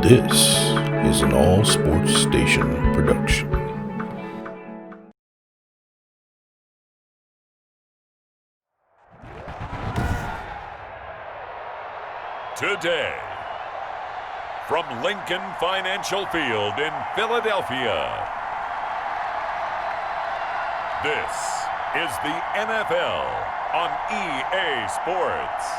This is an All Sports Station production. Today, from Lincoln Financial Field in Philadelphia, this is the NFL on EA Sports.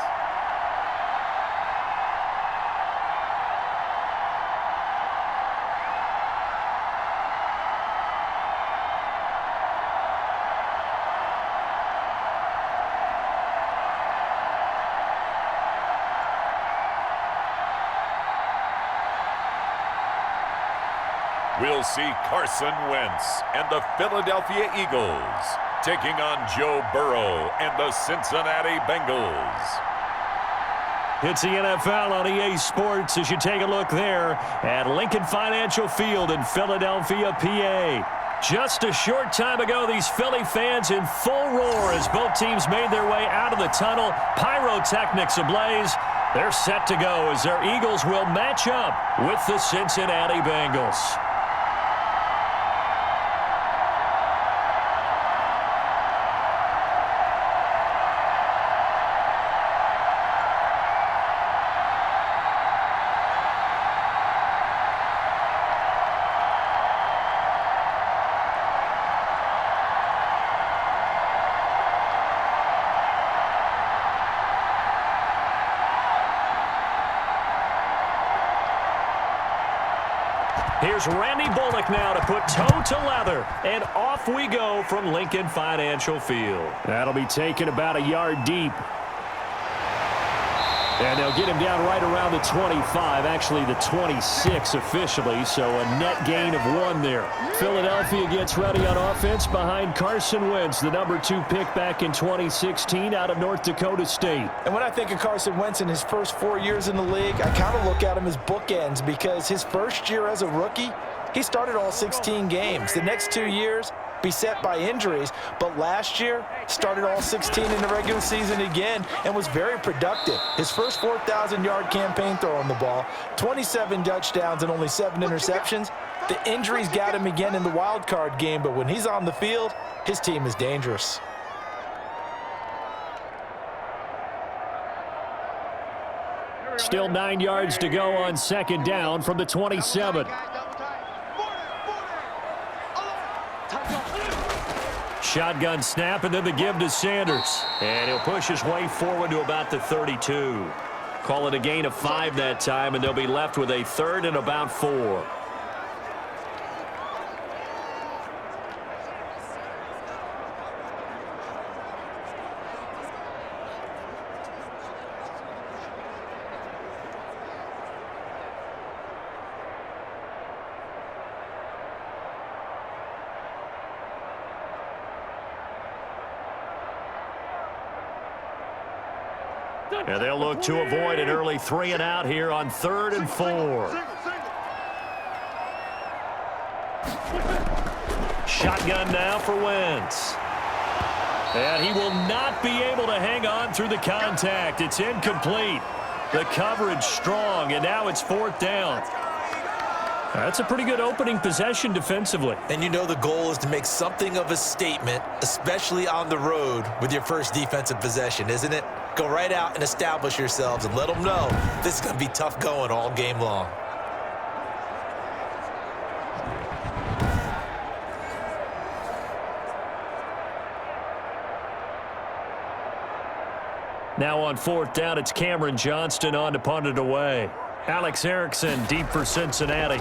We'll see Carson Wentz and the Philadelphia Eagles taking on Joe Burrow and the Cincinnati Bengals. It's the NFL on EA Sports as you take a look there at Lincoln Financial Field in Philadelphia, PA. Just a short time ago, these Philly fans in full roar as both teams made their way out of the tunnel. Pyrotechnics ablaze. They're set to go as their Eagles will match up with the Cincinnati Bengals. Here's Randy Bullock now to put toe to leather, and off we go from Lincoln Financial Field. That'll be taken about a yard deep. And they'll get him down right around the 25, actually the 26 officially, so a net gain of 1 there. Philadelphia gets ready on offense behind Carson Wentz, the number 2 pick back in 2016 out of North Dakota State. And when I think of Carson Wentz in his first 4 years in the league, I kind of look at him as bookends because his first year as a rookie, he started all 16 games. The next 2 years, beset by injuries, but last year started all 16 in the regular season again and was very productive. His first 4,000-yard campaign throwing the ball, 27 touchdowns and only 7 interceptions. The injuries got him again in the wild card game, but when he's on the field, his team is dangerous. Still 9 yards to go on second down from the 27. Shotgun snap, and then the give to Sanders. And he'll push his way forward to about the 32. Call it a gain of 5 that time, and they'll be left with a 3rd and about 4. And they'll look to avoid an early 3 and out here on 3rd and 4. Shotgun now for Wentz. And he will not be able to hang on through the contact. It's incomplete. The coverage strong, and now it's 4th down. That's a pretty good opening possession defensively. And you know the goal is to make something of a statement, especially on the road with your first defensive possession, isn't it? Go right out and establish yourselves and let them know this is going to be tough going all game long. Now on 4th down, it's Cameron Johnston on to punt it away. Alex Erickson deep for Cincinnati.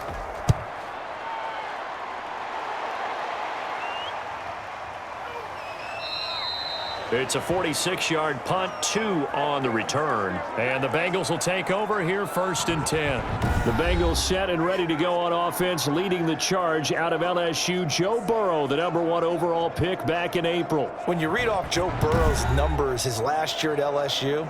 It's a 46-yard punt, 2 on the return. And the Bengals will take over here 1st and 10. The Bengals set and ready to go on offense, leading the charge out of LSU, Joe Burrow, the number 1 overall pick back in April. When you read off Joe Burrow's numbers his last year at LSU,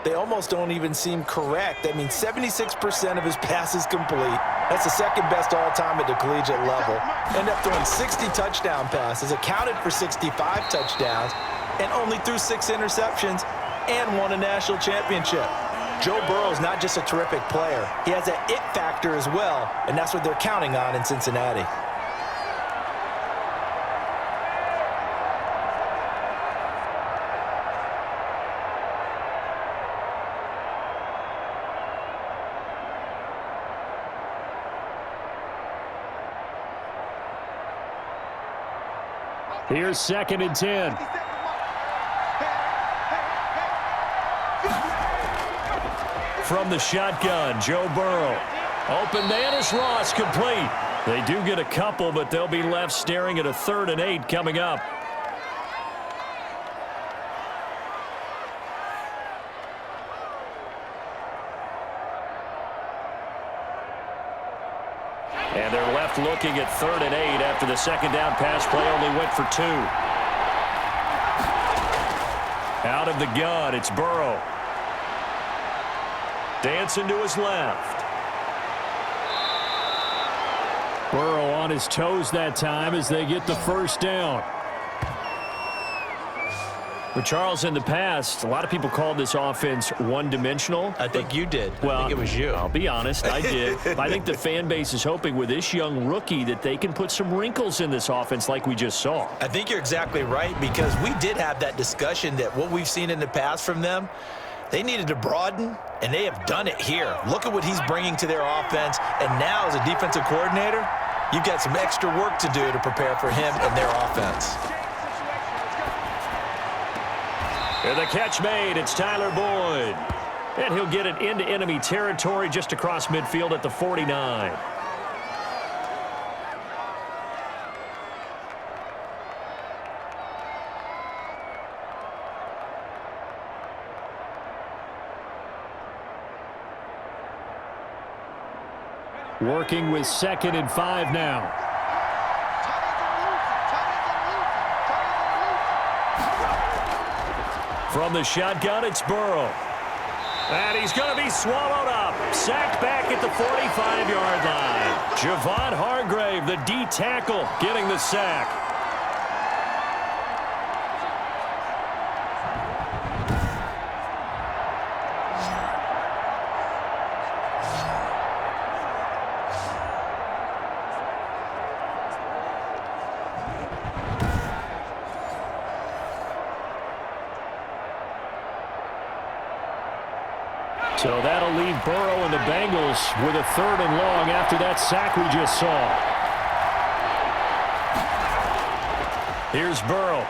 they almost don't even seem correct. I mean, 76% of his passes complete. That's the 2nd best all-time at the collegiate level. Ended up throwing 60 touchdown passes, accounted for 65 touchdowns, and only threw 6 interceptions and won a national championship. Joe Burrow is not just a terrific player. He has that it factor as well, and that's what they're counting on in Cincinnati. Here's 2nd and 10. From the shotgun, Joe Burrow. Open man is Ross, complete. They do get a couple, but they'll be left staring at a 3rd and 8 coming up. And they're left looking at 3rd and 8 after the 2nd down pass play only went for 2. Out of the gun, it's Burrow. Dancing to his left. Burrow on his toes that time as they get the 1st down. But Charles, in the past, a lot of people called this offense one-dimensional. I think you did. Well, I think it was you. I'll be honest, I did. I think the fan base is hoping with this young rookie that they can put some wrinkles in this offense like we just saw. I think you're exactly right, because we did have that discussion that what we've seen in the past from them, they needed to broaden, and they have done it here. Look at what he's bringing to their offense, and now as a defensive coordinator, you've got some extra work to do to prepare for him and their offense. And the catch made, it's Tyler Boyd. And he'll get it into enemy territory just across midfield at the 49. Working with 2nd and 5 now. From the shotgun, it's Burrow. And he's going to be swallowed up. Sacked back at the 45-yard line. Javon Hargrave, the D tackle, getting the sack. So that'll leave Burrow and the Bengals with a 3rd and long after that sack we just saw. Here's Burrow.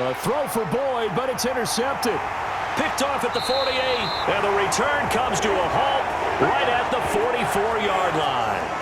A throw for Boyd, but it's intercepted. Picked off at the 48, and the return comes to a halt right at the 44-yard line.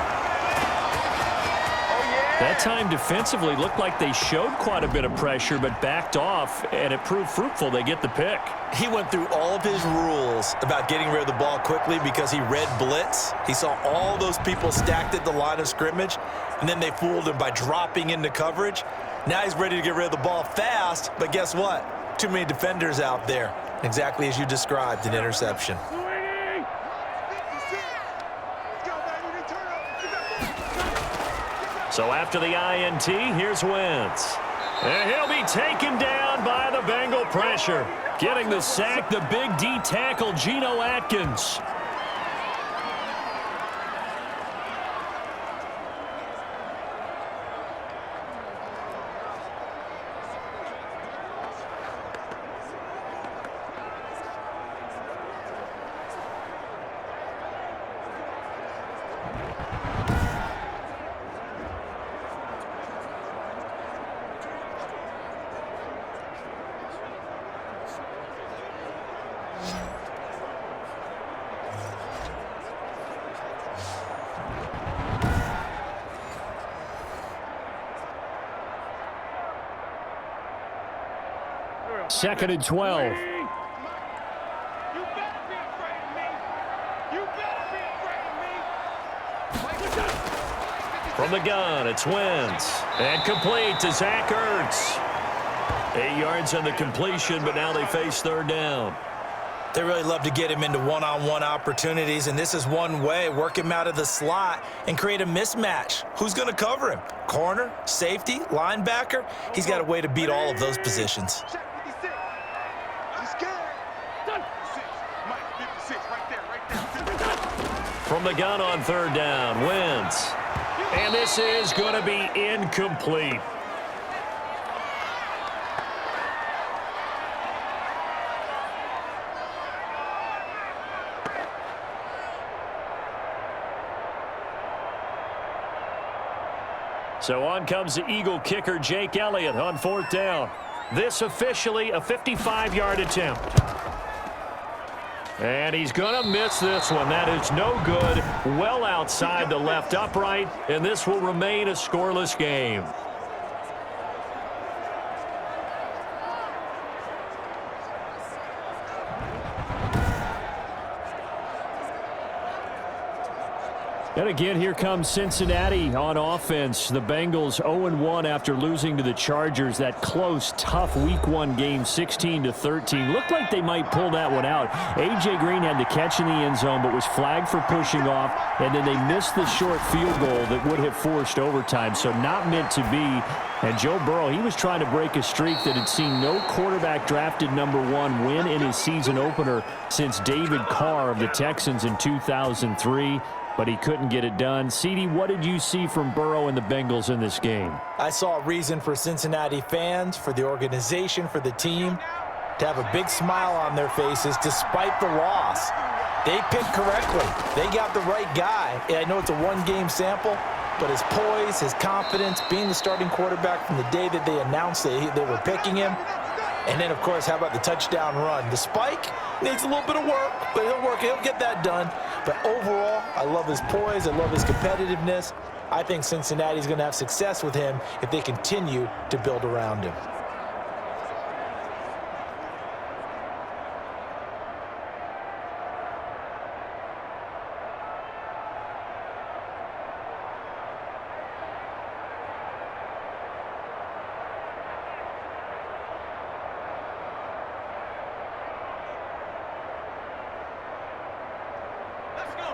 That time defensively looked like they showed quite a bit of pressure but backed off, and it proved fruitful. They get the pick. He went through all of his rules about getting rid of the ball quickly because he read blitz. He saw all those people stacked at the line of scrimmage, and then they fooled him by dropping into coverage. Now he's ready to get rid of the ball fast, but guess what? Too many defenders out there. Exactly as you described, an interception. So after the INT, here's Wentz. And he'll be taken down by the Bengal pressure. Getting the sack, the big D tackle, Geno Atkins. Second and 12. From the gun, it's Wentz. And complete to Zach Ertz. 8 yards on the completion, but now they face 3rd down. They really love to get him into one-on-one opportunities, and this is one way. Work him out of the slot and create a mismatch. Who's going to cover him? Corner, safety, linebacker? He's got a way to beat all of those positions. From the gun on third down, Wentz. And this is going to be incomplete. So on comes the Eagle kicker, Jake Elliott, on fourth down. This officially a 55-yard attempt. And he's going to miss this one. That is no good. Well outside the left upright, and this will remain a scoreless game. And again, here comes Cincinnati on offense. The Bengals 0-1 after losing to the Chargers. That close, tough Week 1 game, 16-13. Looked like they might pull that one out. A.J. Green had the catch in the end zone, but was flagged for pushing off. And then they missed the short field goal that would have forced overtime. So not meant to be. And Joe Burrow, he was trying to break a streak that had seen no quarterback drafted #1 win in his season opener since David Carr of the Texans in 2003. But he couldn't get it done. CD, what did you see from Burrow and the Bengals in this game? I saw a reason for Cincinnati fans, for the organization, for the team, to have a big smile on their faces despite the loss. They picked correctly. They got the right guy. I know it's a one-game sample, but his poise, his confidence, being the starting quarterback from the day that they announced they were picking him. And then, of course, how about the touchdown run? The spike needs a little bit of work, but he'll work. He'll get that done. But overall, I love his poise. I love his competitiveness. I think Cincinnati's going to have success with him if they continue to build around him.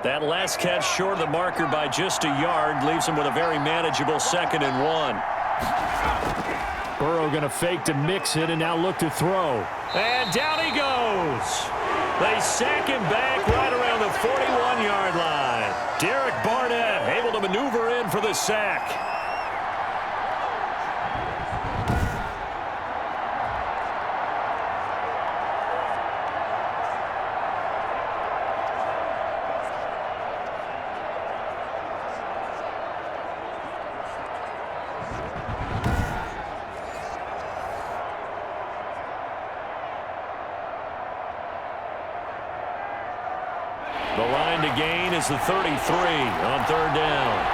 That last catch short of the marker by just a yard leaves him with a very manageable 2nd and 1. Burrow going to fake to mix it and now look to throw. And down he goes. They sack him back right around the 41-yard line. Derek Barnett able to maneuver in for the sack. The line to gain is the 33 on third down.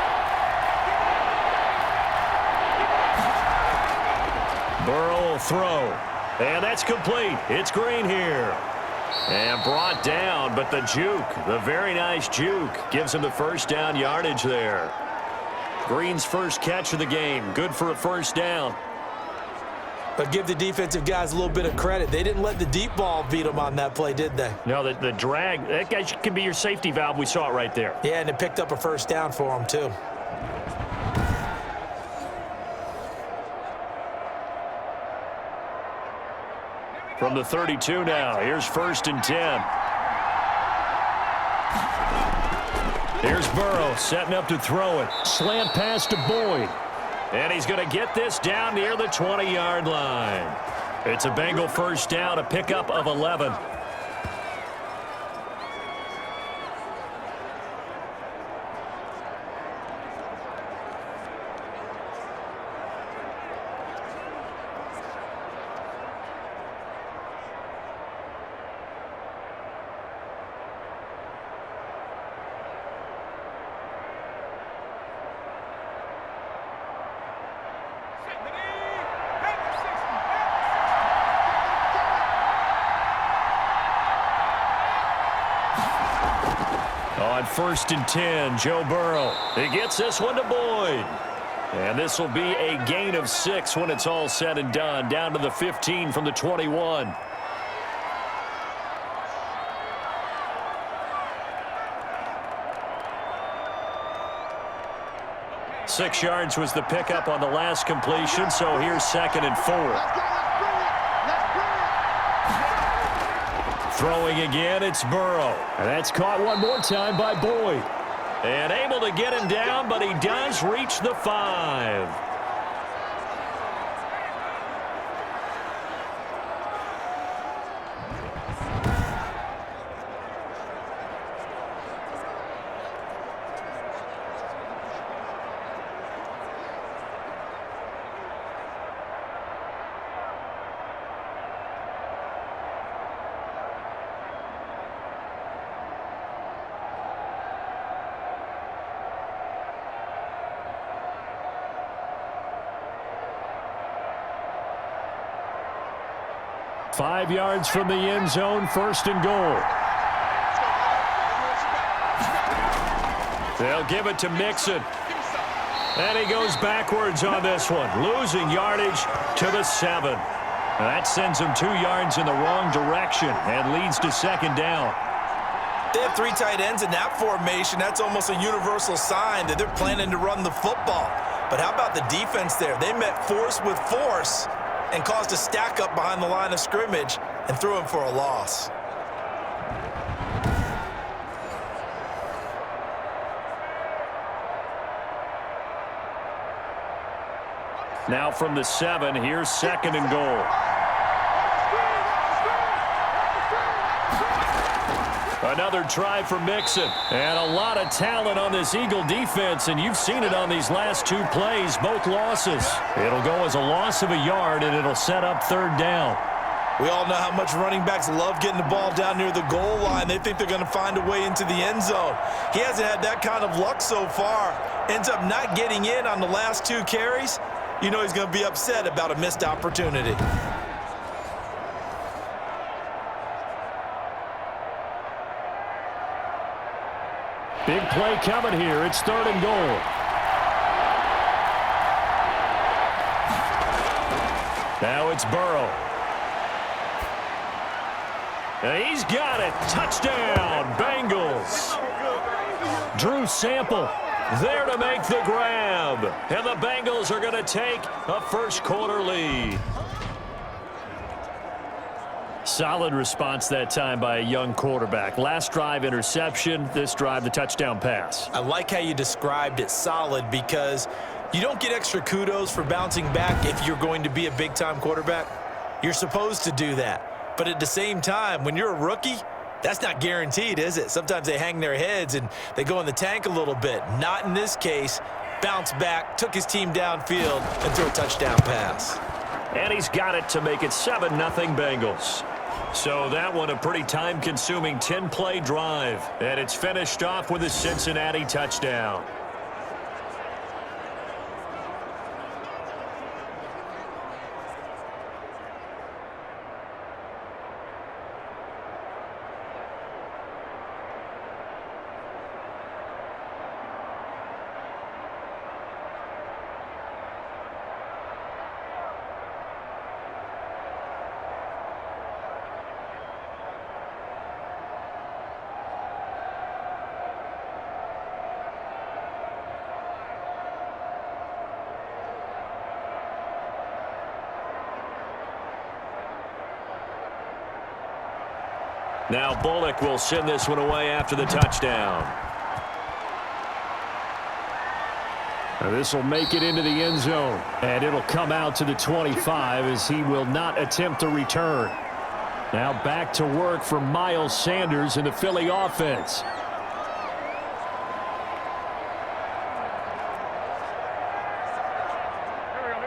Burrow will throw. And that's complete. It's Green here. And brought down, but the juke, the very nice juke, gives him the first down yardage there. Green's first catch of the game. Good for a first down. But give the defensive guys a little bit of credit. They didn't let the deep ball beat them on that play, did they? No, the drag, that guy can be your safety valve. We saw it right there. Yeah, and it picked up a first down for them, too. From the 32 now, here's 1st and 10. Here's Burrow setting up to throw it. Slant pass to Boyd. And he's going to get this down near the 20-yard line. It's a Bengal first down, a pickup of 11. On 1st and 10, Joe Burrow. He gets this one to Boyd. And this will be a gain of 6 when it's all said and done. Down to the 15 from the 21. Six yards was the pickup on the last completion, so here's 2nd and 4. Throwing again, it's Burrow. And that's caught one more time by Boyd. And able to get him down, but he does reach the 5. Five yards from the end zone, first and goal. They'll give it to Mixon. And he goes backwards on this one, losing yardage to the 7. That sends him 2 yards in the wrong direction and leads to second down. They have 3 tight ends in that formation. That's almost a universal sign that they're planning to run the football. But how about the defense there? They met force with force and caused a stack up behind the line of scrimmage and threw him for a loss. Now from the 7, here's second and goal. Another try for Mixon. And a lot of talent on this Eagle defense, and you've seen it on these last 2 plays, both losses. It'll go as a loss of a yard, and it'll set up third down. We all know how much running backs love getting the ball down near the goal line. They think they're going to find a way into the end zone. He hasn't had that kind of luck so far. Ends up not getting in on the last 2 carries. You know he's going to be upset about a missed opportunity. Big play coming here. It's third and goal. Now it's Burrow. And he's got it. Touchdown, Bengals. Drew Sample there to make the grab. And the Bengals are going to take a first-quarter lead. Solid response that time by a young quarterback. Last drive, interception. This drive, the touchdown pass. I like how you described it, solid, because you don't get extra kudos for bouncing back if you're going to be a big-time quarterback. You're supposed to do that. But at the same time, when you're a rookie, that's not guaranteed, is it? Sometimes they hang their heads and they go in the tank a little bit. Not in this case. Bounced back, took his team downfield, and threw a touchdown pass. And he's got it to make it 7-0 Bengals. So that one a pretty time-consuming 10-play drive. And it's finished off with a Cincinnati touchdown. Now Bullock will send this one away after the touchdown. This will make it into the end zone. And it'll come out to the 25 as he will not attempt to return. Now back to work for Miles Sanders in the Philly offense.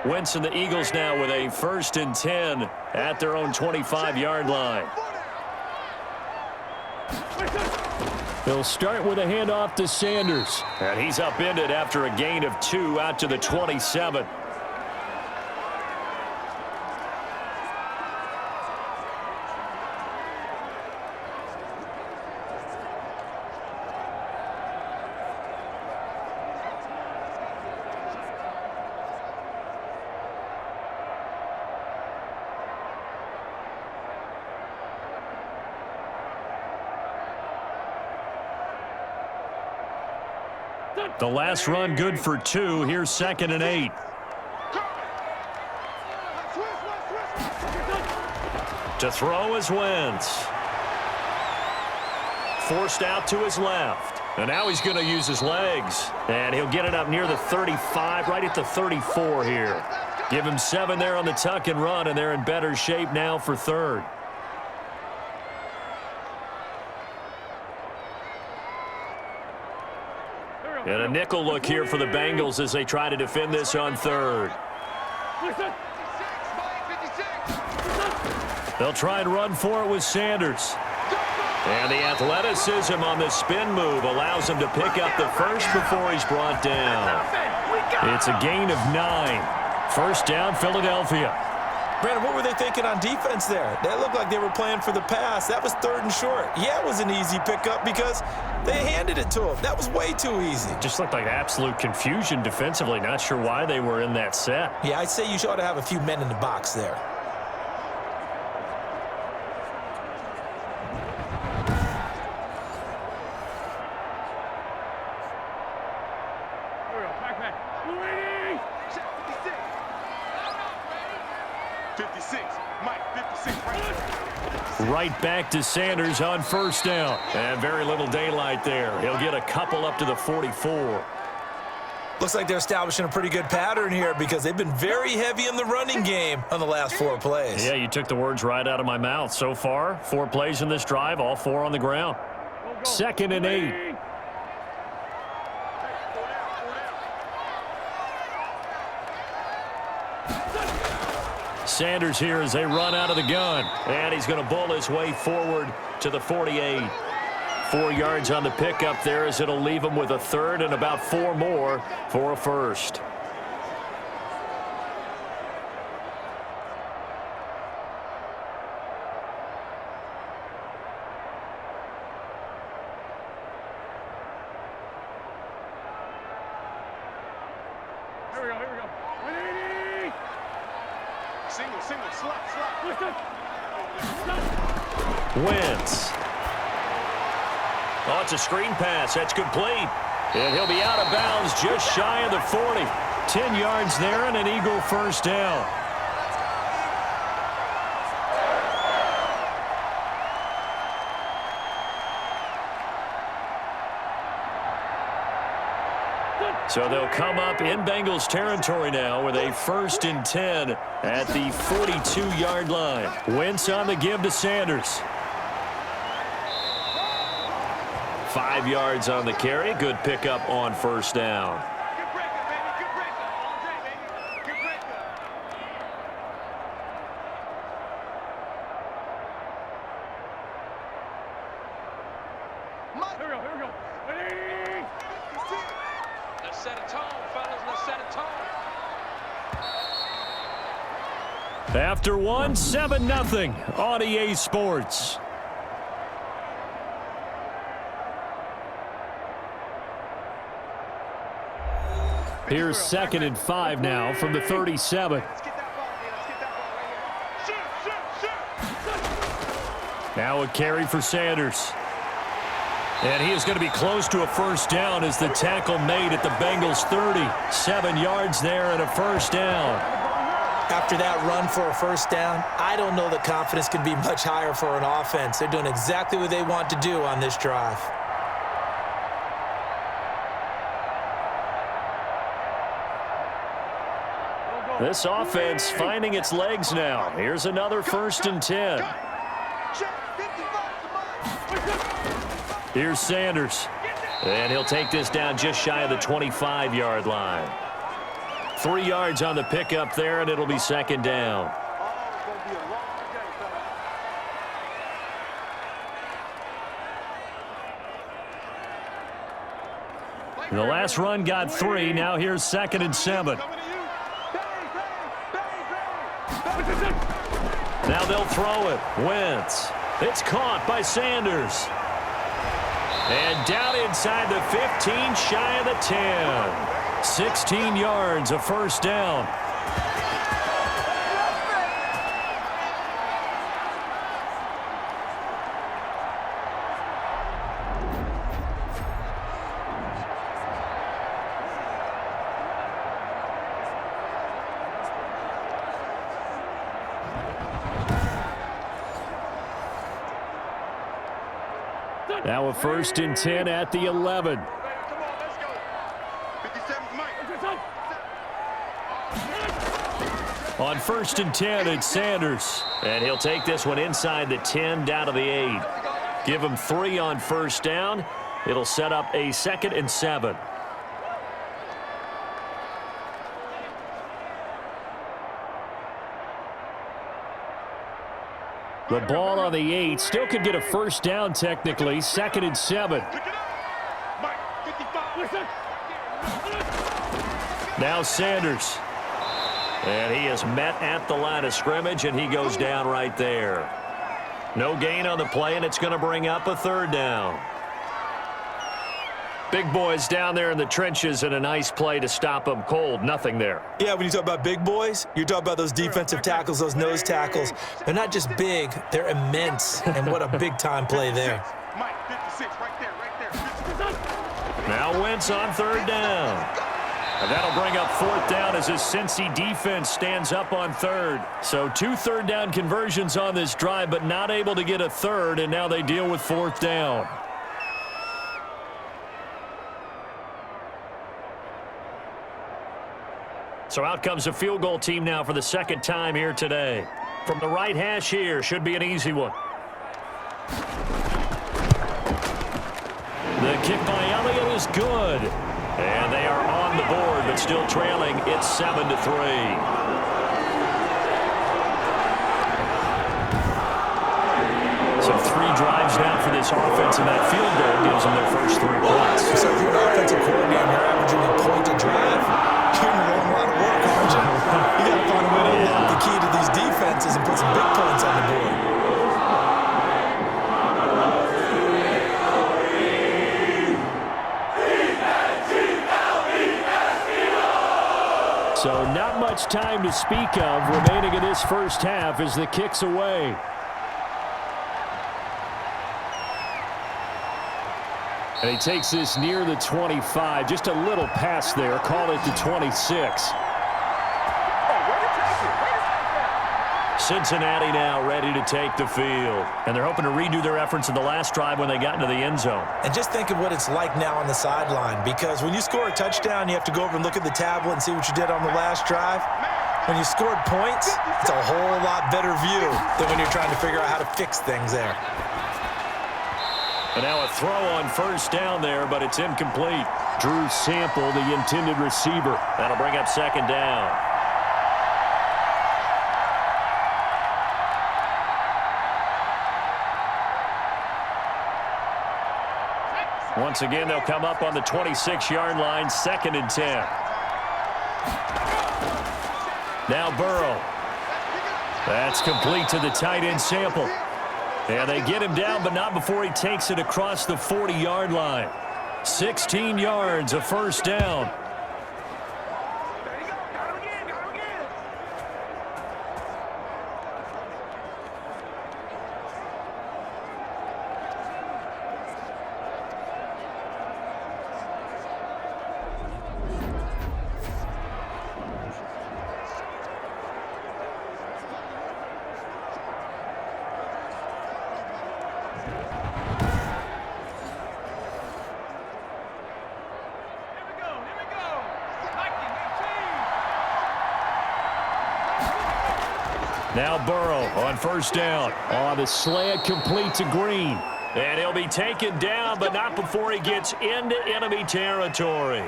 Wentz and the Eagles now with a 1st and 10 at their own 25-yard line. They'll start with a handoff to Sanders. And he's upended after a gain of 2 out to the 27. The last run good for 2. Here's 2nd and 8. To throw is Wentz. Forced out to his left. And now he's going to use his legs. And he'll get it up near the 35, right at the 34 here. Give him 7 there on the tuck and run, and they're in better shape now for third. And a nickel look here for the Bengals as they try to defend this on third. They'll try and run for it with Sanders. And the athleticism on the spin move allows him to pick up the first before he's brought down. It's a gain of 9. First down, Philadelphia. Brandon, what were they thinking on defense there? That looked like they were playing for the pass. That was 3rd and short. Yeah, it was an easy pickup because they handed it to him. That was way too easy. Just looked like absolute confusion defensively. Not sure why they were in that set. Yeah, I'd say you ought to have a few men in the box there. Right back to Sanders on first down. And very little daylight there. He'll get a couple up to the 44. Looks like they're establishing a pretty good pattern here because they've been very heavy in the running game on the last 4 plays. Yeah, you took the words right out of my mouth. So far, 4 plays in this drive, all 4 on the ground. 2nd and 8. Sanders here as they run out of the gun. And he's going to bull his way forward to the 48. 4 yards on the pickup there as it'll leave him with a 3rd and about 4 more for a first. Wentz. Oh, it's a screen pass. That's complete. And he'll be out of bounds just shy of the 40. 10 yards there and an Eagle first down. So they'll come up in Bengals territory now with a 1st and 10 at the 42-yard line. Wentz on the give to Sanders. 5 yards on the carry. Good pickup on first down. Let's set a tone, fellas. Let's set a tone. After 1, 7-0 on EA Sports. Here's 2nd and 5 now from the 37. Now a carry for Sanders. And he is going to be close to a first down as the tackle made at the Bengals 30. 7 yards there and a first down. After that run for a first down, I don't know that confidence can be much higher for an offense. They're doing exactly what they want to do on this drive. This offense finding its legs now. Here's another 1st and 10. Here's Sanders. And he'll take this down just shy of the 25-yard line. 3 yards on the pickup there, and it'll be 2nd down. The last run got 3. Now here's 2nd and 7. Now they'll throw it. Wentz. It's caught by Sanders. And down inside the 15, shy of the 10. 16 yards, a first down. Now a 1st and 10 at the 11. Come on, let's go. 57, Mike. On 1st and 10, it's Sanders. And he'll take this one inside the 10 down to the 8. Give him 3 on 1st down. It'll set up a 2nd and 7. The ball on the 8. Still could get a 1st down technically. 2nd and 7. Now Sanders. And he is met at the line of scrimmage, and he goes down right there. No gain on the play, and it's going to bring up a 3rd down. Big boys down there in the trenches, and a nice play to stop them cold. Nothing there. Yeah, when you talk about big boys, you're talking about those defensive tackles, those nose tackles. They're not just big, they're immense. And what a big-time play there. Mike, 56, right there. Now Wentz on 3rd down. And that'll bring up 4th down as his Cincy defense stands up on 3rd. So 2 3rd down conversions on this drive, but not able to get a 3rd, and now they deal with 4th down. So out comes a field goal team now for the 2nd time here today. From the right hash here, should be an easy one. The kick by Elliott is good. And they are on the board, but still trailing. It's 7-3. So 3 drives now for this offense, and that field goal gives them their first 3 points. So if you're an offensive coordinator, you're averaging a point a drive, you're doing a lot of work, aren't you? You got to find a way to unlock the key to these defenses and put some big points on the board. So not much time to speak of remaining in this first half as the kick's away. And he takes this near the 25. Just a little pass there. Call it the 26. Cincinnati now ready to take the field. And they're hoping to redo their efforts in the last drive when they got into the end zone. And just think of what it's like now on the sideline, because when you score a touchdown, you have to go over and look at the tablet and see what you did on the last drive. When you scored points, it's a whole lot better view than when you're trying to figure out how to fix things there. And now a throw on 1st down there, but it's incomplete. Drew Sample, the intended receiver. That'll bring up 2nd down. Once again, they'll come up on the 26-yard line, 2nd and 10. Now Burrow. That's complete to the tight end Sample. And they get him down, but not before he takes it across the 40-yard line. 16 yards, a 1st down. Now Burrow on 1st down. On the slant, complete to Green. And he'll be taken down, but not before he gets into enemy territory.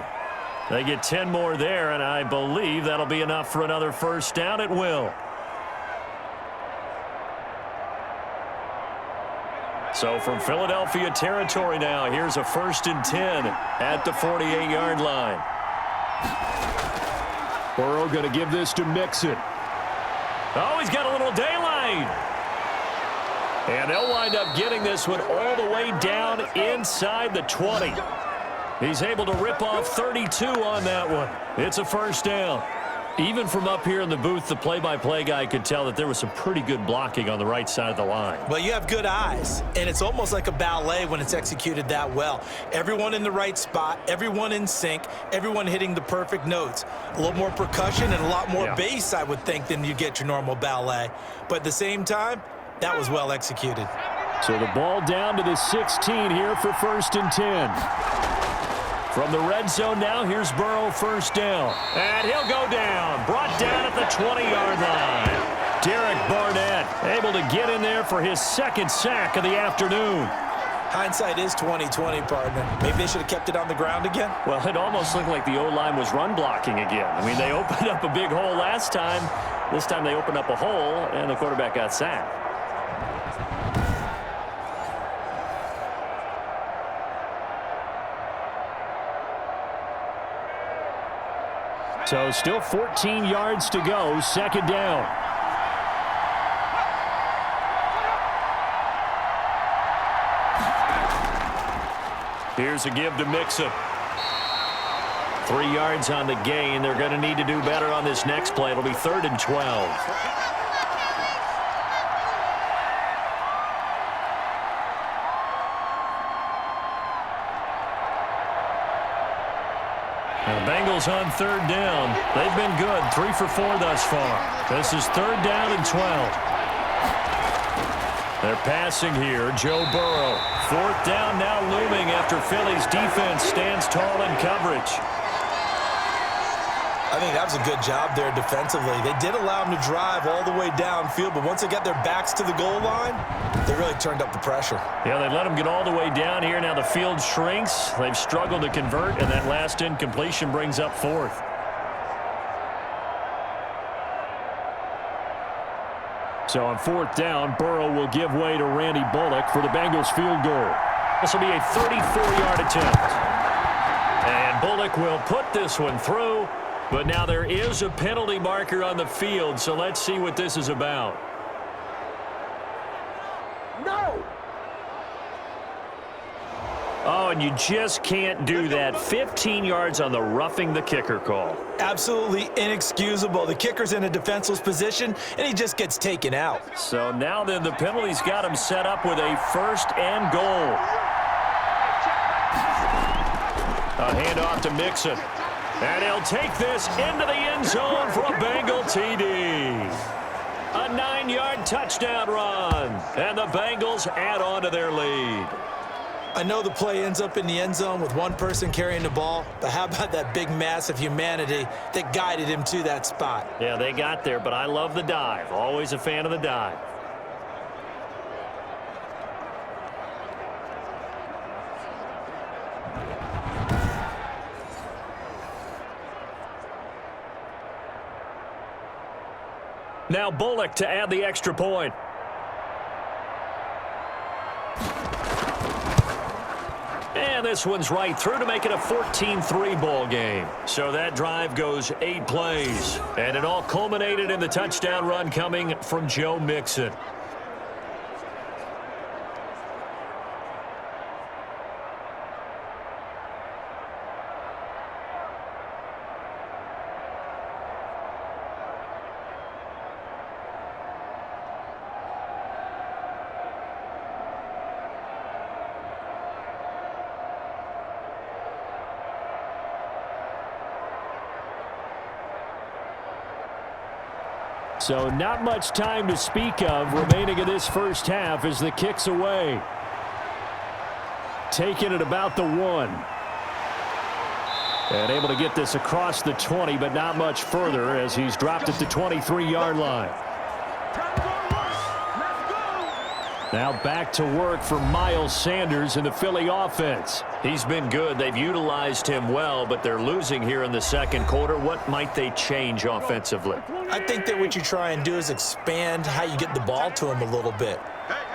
They get 10 more there, and I believe that'll be enough for another 1st down. It will. So from Philadelphia territory now, here's a 1st and 10 at the 48-yard line. Burrow going to give this to Mixon. Oh, he's got a little daylight. And they'll wind up getting this one all the way down inside the 20. He's able to rip off 32 on that one. It's a 1st down. Even from up here in the booth, the play-by-play guy could tell that there was some pretty good blocking on the right side of the line. Well, you have good eyes, and it's almost like a ballet when it's executed that well. Everyone in the right spot, everyone in sync, everyone hitting the perfect notes. A little more percussion and a lot more bass, I would think, than you get your normal ballet. But at the same time, that was well executed. So the ball down to the 16 here for 1st and 10. From the red zone now, here's Burrow, 1st down. And he'll go down. Brought down at the 20-yard line. Derek Barnett able to get in there for his 2nd sack of the afternoon. Hindsight is 20/20, partner. Maybe they should have kept it on the ground again. Well, it almost looked like the O-line was run blocking again. I mean, they opened up a big hole last time. This time they opened up a hole, and the quarterback got sacked. So still 14 yards to go, 2nd down. Here's a give to Mixon. 3 yards on the gain. They're going to need to do better on this next play. It'll be 3rd and 12. Now the Bengals on 3rd down. They've been good, 3 for 4 thus far. This is 3rd down and 12. They're passing here. Joe Burrow. 4th down now looming after Philly's defense stands tall in coverage. I think that was a good job there defensively. They did allow them to drive all the way downfield, but once they got their backs to the goal line, they really turned up the pressure. Yeah, they let them get all the way down here. Now the field shrinks. They've struggled to convert, and that last incompletion brings up 4th. So on 4th down, Burrow will give way to Randy Bullock for the Bengals field goal. This will be a 34-yard attempt. And Bullock will put this one through, but now there is a penalty marker on the field, so let's see what this is about. No! Oh, and you just can't do that. 15 yards on the roughing the kicker call. Absolutely inexcusable. The kicker's in a defenseless position, and he just gets taken out. So now then the penalty's got him set up with a 1st and goal. A handoff to Mixon. And he'll take this into the end zone for a Bengal TD. A 9-yard touchdown run. And the Bengals add on to their lead. I know the play ends up in the end zone with one person carrying the ball, but how about that big mass of humanity that guided him to that spot? Yeah, they got there, but I love the dive. Always a fan of the dive. Now Bullock to add the extra point. And this one's right through to make it a 14-3 ball game. So that drive goes 8 plays. And it all culminated in the touchdown run coming from Joe Mixon. So not much time to speak of remaining in this first half as the kick's away. Taking it about the 1. And able to get this across the 20, but not much further as he's dropped at the 23-yard line. Now back to work for Miles Sanders in the Philly offense. He's been good. They've utilized him well, but they're losing here in the second quarter. What might they change offensively? I think that what you try and do is expand how you get the ball to him a little bit.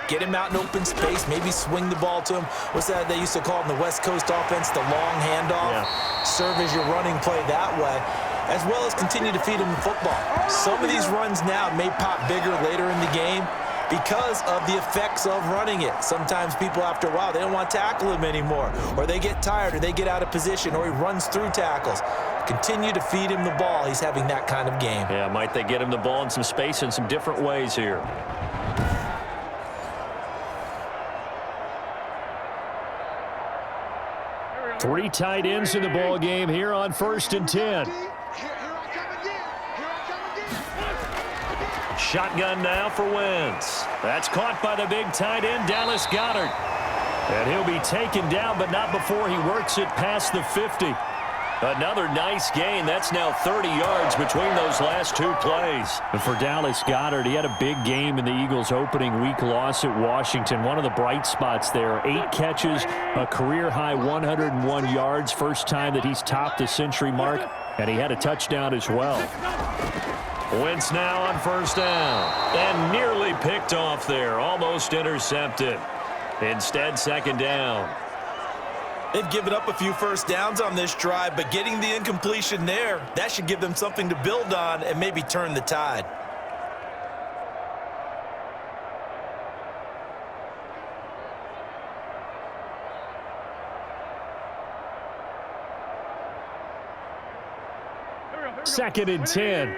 Get him out in open space, maybe swing the ball to him. What's that they used to call in the West Coast offense, the long handoff? Yeah. Serve as your running play that way, as well as continue to feed him the football. Some of these runs now may pop bigger later in the game because of the effects of running it. Sometimes people, after a while, they don't want to tackle him anymore, or they get tired, or they get out of position, or he runs through tackles. Continue to feed him the ball. He's having that kind of game. Yeah, might they get him the ball in some space in some different ways here. Three tight ends in the ball game here on 1st and 10. Shotgun now for Wentz. That's caught by the big tight end, Dallas Goedert. And he'll be taken down, but not before he works it past the 50. Another nice gain. That's now 30 yards between those last two plays. And for Dallas Goedert, he had a big game in the Eagles' opening week loss at Washington. One of the bright spots there. 8 catches, a career-high 101 yards. First time that he's topped the century mark. And he had a touchdown as well. Wentz now on first down. And nearly picked off there. Almost intercepted. Instead, second down. They've given up a few first downs on this drive, but getting the incompletion there, that should give them something to build on and maybe turn the tide. Second and 10.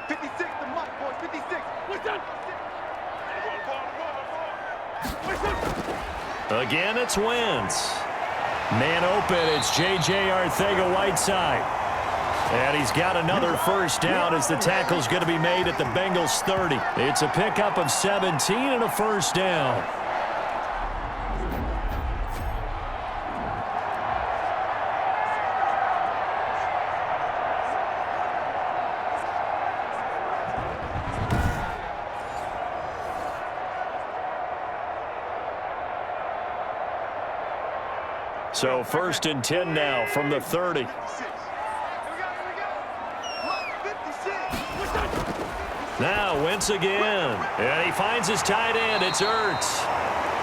56, the mic, boys, 56. What's that? Again, it's Wentz. Man open, it's J.J. Arcega-Whiteside. And he's got another first down as the tackle's going to be made at the Bengals 30. It's a pickup of 17 and a first down. So first and 10 now from the 30. Now Wentz again. And he finds his tight end. It's Ertz.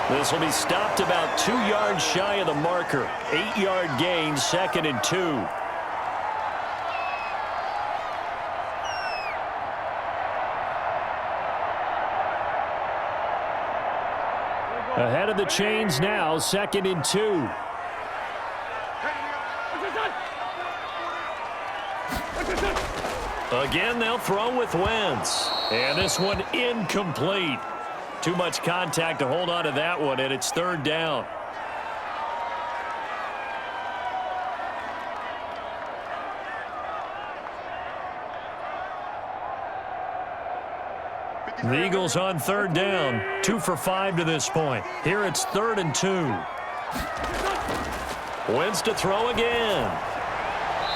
This will be stopped about 2 yards shy of the marker. 8-yard gain, second and 2. Ahead of the chains now, second and 2. Again, they'll throw with Wentz. And this one incomplete. Too much contact to hold on to that one, and it's third down. The Eagles on third down, 2 for 5 to this point. Here it's third and 2. Wentz to throw again.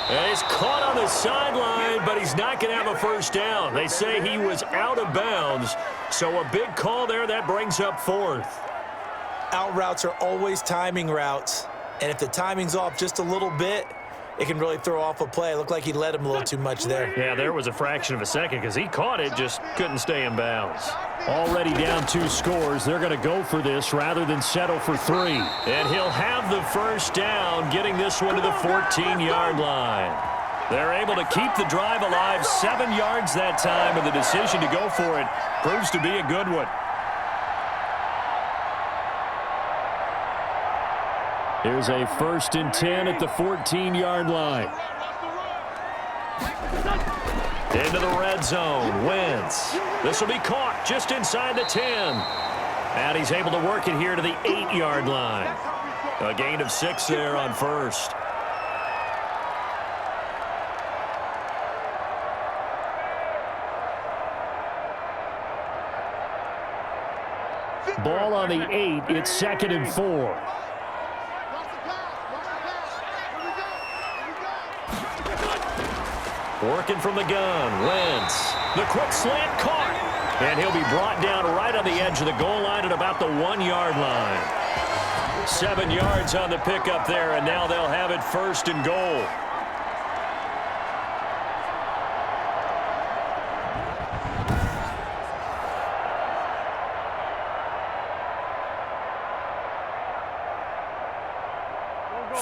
And he's caught on the sideline, but he's not going to have a first down. They say he was out of bounds, so a big call there. That brings up fourth. Out routes are always timing routes, and if the timing's off just a little bit, it can really throw off a play. It looked like he led him a little too much there. Yeah, there was a fraction of a second because he caught it, just couldn't stay in bounds. Already down 2 scores. They're going to go for this rather than settle for 3. And he'll have the first down, getting this one to the 14-yard line. They're able to keep the drive alive, 7 yards that time, and the decision to go for it proves to be a good one. Here's a first and 10 at the 14-yard line. Into the red zone, Wentz. This will be caught just inside the 10. And he's able to work it here to the 8-yard line. A gain of 6 there on first. Ball on the 8. It's second and 4. Working from the gun, Wentz. The quick slant caught. And he'll be brought down right on the edge of the goal line at about the 1-yard line. 7 yards on the pickup there, and now they'll have it first and goal.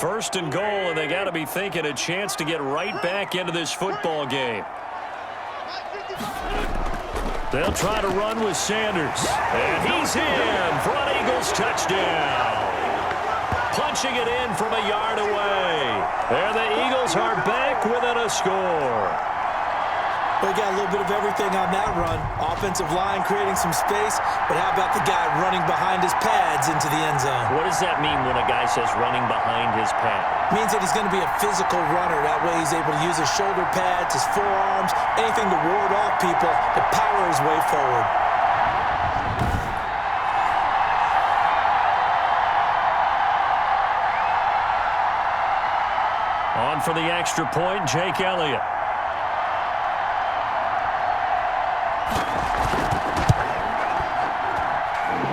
First and goal, and they got to be thinking a chance to get right back into this football game. They'll try to run with Sanders. And he's in for an Eagles touchdown. Punching it in from a yard away. And the Eagles are back within a score. Well, he got a little bit of everything on that run. Offensive line creating some space, but how about the guy running behind his pads into the end zone? What does that mean when a guy says running behind his pad? Means that he's going to be a physical runner. That way he's able to use his shoulder pads, his forearms, anything to ward off people to power his way forward. On for the extra point, Jake Elliott.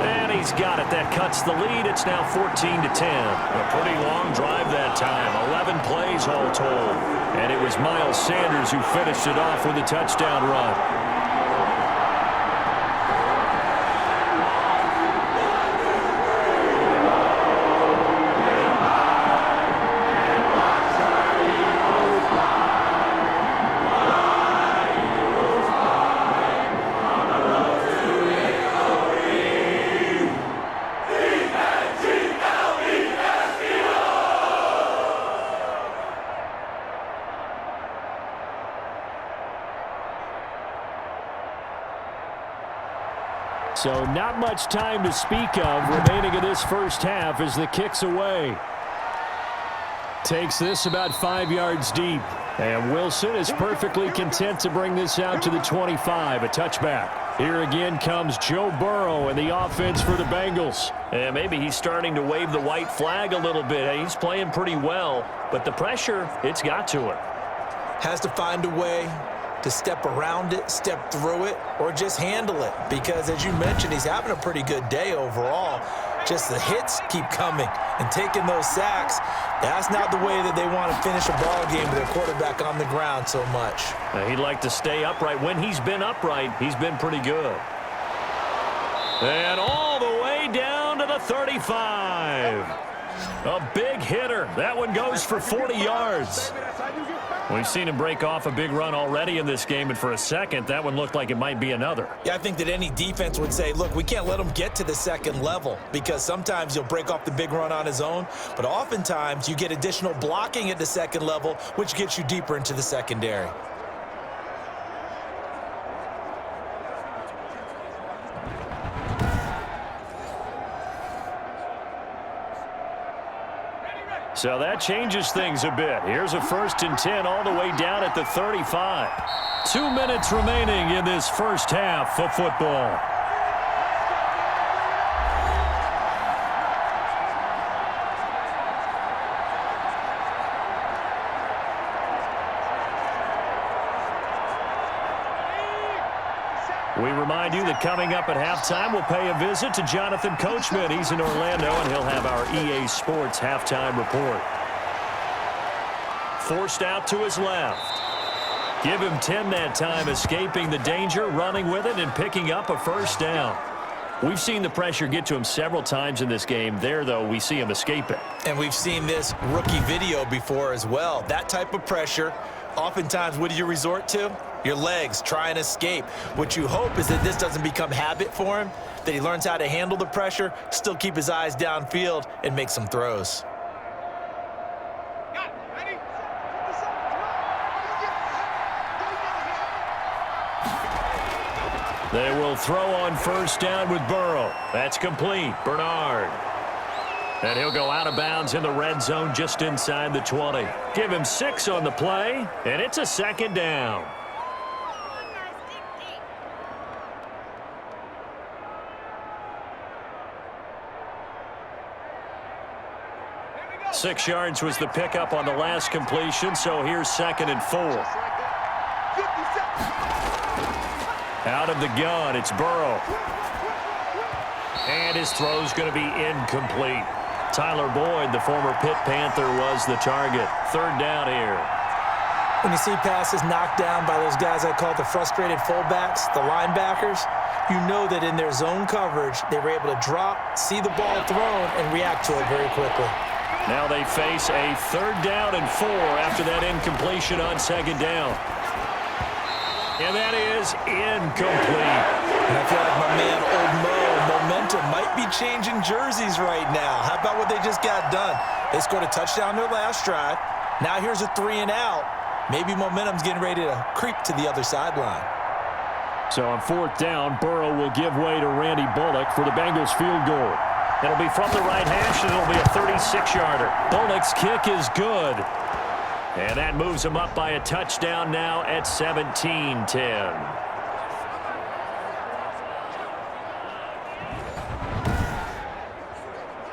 And he's got it. That cuts the lead. It's now 14-10. A pretty long drive that time. 11 plays all told. And it was Miles Sanders who finished it off with a touchdown run. So not much time to speak of remaining in this first half as the kick's away. Takes this about 5 yards deep. And Wilson is perfectly content to bring this out to the 25, a touchback. Here again comes Joe Burrow and the offense for the Bengals. And maybe he's starting to wave the white flag a little bit. He's playing pretty well, but the pressure, it's got to him. Has to find a way to step around it, step through it, or just handle it. Because, as you mentioned, he's having a pretty good day overall. Just the hits keep coming and taking those sacks. That's not the way that they want to finish a ball game with their quarterback on the ground so much. He'd like to stay upright. When he's been upright, he's been pretty good. And all the way down to the 35. A big hitter. That one goes for 40 yards. We've seen him break off a big run already in this game, and for a second, that one looked like it might be another. Yeah, I think that any defense would say, look, we can't let him get to the second level, because sometimes he'll break off the big run on his own, but oftentimes you get additional blocking at the second level, which gets you deeper into the secondary. So that changes things a bit. Here's a 1st and 10 all the way down at the 35. 2 minutes remaining in this first half of football. We remind you that coming up at halftime, we'll pay a visit to Jonathan Coachman. He's in Orlando, and he'll have our EA Sports halftime report. Forced out to his left. Give him 10 that time, escaping the danger, running with it, and picking up a first down. We've seen the pressure get to him several times in this game. There, though, we see him escape it. And we've seen this rookie video before as well. That type of pressure, oftentimes, what do you resort to? Your legs, try and escape. What you hope is that this doesn't become habit for him, that he learns how to handle the pressure, still keep his eyes downfield, and make some throws. They will throw on first down with Burrow. That's complete. Bernard. And he'll go out of bounds in the red zone just inside the 20. Give him 6 on the play, and it's a 2nd down. Six yards was the pickup on the last completion, so here's 2nd and 4. Out of the gun, it's Burrow. And his throw's going to be incomplete. Tyler Boyd, the former Pitt Panther, was the target. 3rd down here. When you see passes knocked down by those guys I call the frustrated fullbacks, the linebackers, you know that in their zone coverage, they were able to drop, see the ball thrown, and react to it very quickly. Now they face a 3rd down and 4 after that incompletion on 2nd down. And that is incomplete. And I feel like my man, Old Mo, momentum might be changing jerseys right now. How about what they just got done? They scored a touchdown their last drive. Now here's a 3 and out. Maybe momentum's getting ready to creep to the other sideline. So on 4th down, Burrow will give way to Randy Bullock for the Bengals field goal. It'll be from the right hash, and it'll be a 36-yarder. Bullock's kick is good. And that moves him up by a touchdown now at 17-10.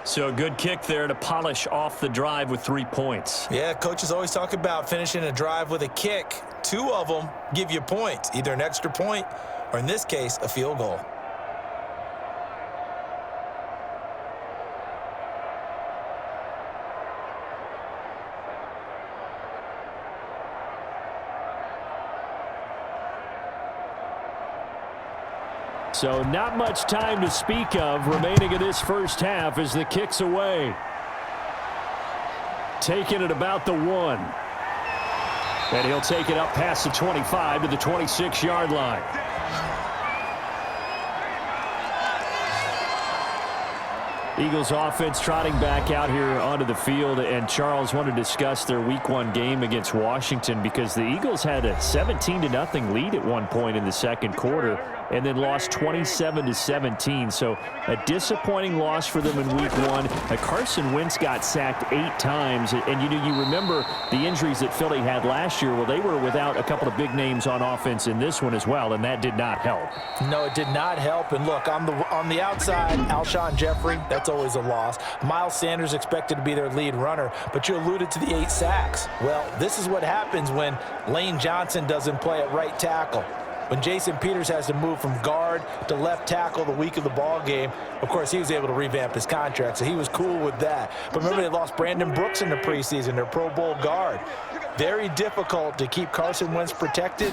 So a good kick there to polish off the drive with 3 points. Yeah, coaches always talk about finishing a drive with a kick. 2 of them give you points, either an extra point or, in this case, a field goal. So not much time to speak of remaining in this first half as the kick's away. Taking it about the 1. And he'll take it up past the 25 to the 26-yard line. Eagles offense trotting back out here onto the field, and Charles wanted to discuss their Week 1 game against Washington because the Eagles had a 17-0 lead at one point in the second quarter and then lost 27-17. So a disappointing loss for them in Week 1. Carson Wentz got sacked 8 times, and you remember the injuries that Philly had last year. Well, they were without a couple of big names on offense in this one as well, and that did not help. No, it did not help. And look, on the outside, Alshon Jeffrey, that's always a loss. Miles Sanders expected to be their lead runner, but you alluded to the 8 sacks. Well, this is what happens when Lane Johnson doesn't play at right tackle. When Jason Peters has to move from guard to left tackle the week of the ball game, of course, he was able to revamp his contract, so he was cool with that. But remember, they lost Brandon Brooks in the preseason, their Pro Bowl guard. Very difficult to keep Carson Wentz protected,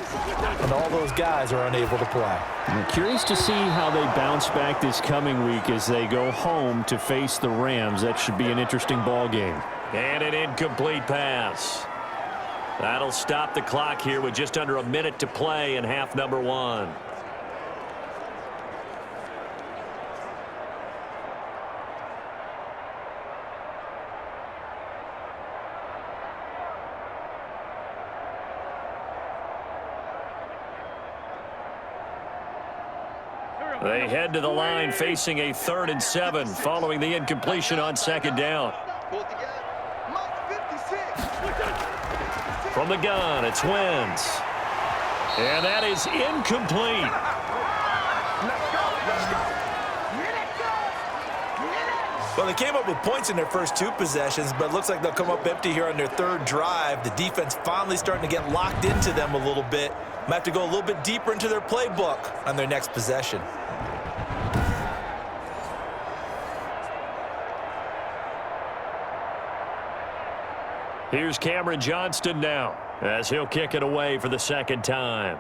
and all those guys are unable to play. I'm curious to see how they bounce back this coming week as they go home to face the Rams. That should be an interesting ball game. And an incomplete pass. That'll stop the clock here with just under a minute to play in half number 1. They head to the line facing a 3rd and 7 following the incompletion on 2nd down. From the gun, it's Wentz. And that is incomplete. Well, they came up with points in their first 2 possessions, but it looks like they'll come up empty here on their 3rd drive. The defense finally starting to get locked into them a little bit. Might have to go a little bit deeper into their playbook on their next possession. Here's Cameron Johnston now as he'll kick it away for the 2nd time.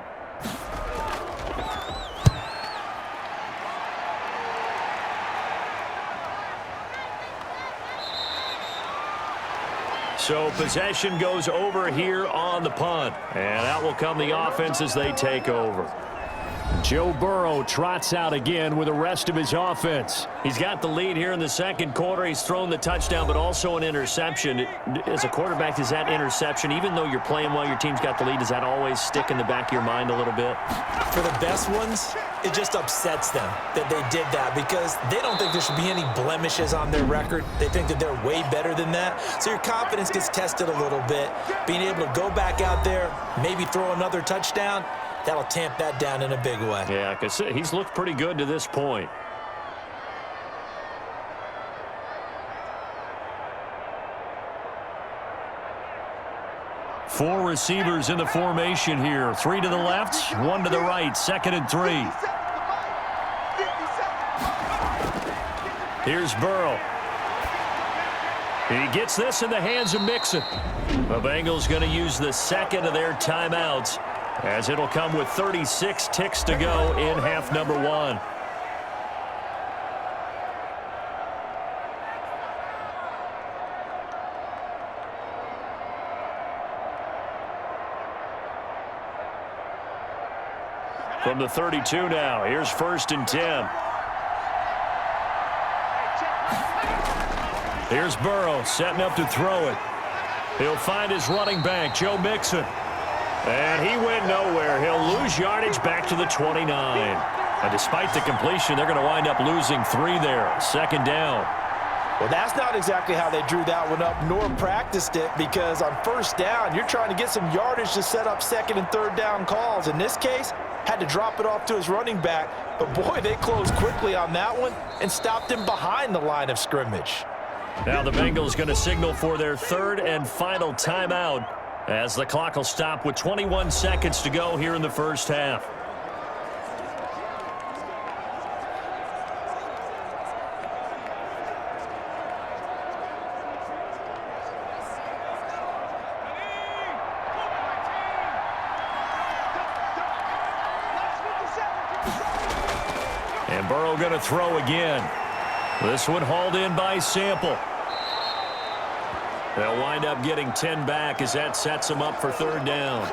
So possession goes over here on the punt, and out will come the offense as they take over. Joe Burrow trots out again with the rest of his offense. He's got the lead here in the second quarter. He's thrown the touchdown, but also an interception. As a quarterback, does that interception, even though you're playing while your team's got the lead, does that always stick in the back of your mind a little bit? For the best ones, it just upsets them that they did that because they don't think there should be any blemishes on their record. They think that they're way better than that. So your confidence gets tested a little bit. Being able to go back out there, maybe throw another touchdown, that'll tamp that down in a big way. Yeah, because he's looked pretty good to this point. Four receivers in the formation here. 3 to the left, 1 to the right. 2nd and 3. Here's Burrow. He gets this in the hands of Mixon. The Bengals going to use the 2nd of their timeouts, as it'll come with 36 ticks to go in half number 1. From the 32 now, here's 1st and 10. Here's Burrow setting up to throw it. He'll find his running back, Joe Mixon. And he went nowhere. He'll lose yardage back to the 29. And despite the completion, they're going to wind up losing 3 there. Second down. Well, that's not exactly how they drew that one up, nor practiced it, because on first down, you're trying to get some yardage to set up second and third down calls. In this case, had to drop it off to his running back. But, boy, they closed quickly on that one and stopped him behind the line of scrimmage. Now the Bengals going to signal for their third and final timeout as the clock will stop with 21 seconds to go here in the first half. And Burrow going to throw again. This one hauled in by Sample. They'll wind up getting 10 back as that sets them up for third down.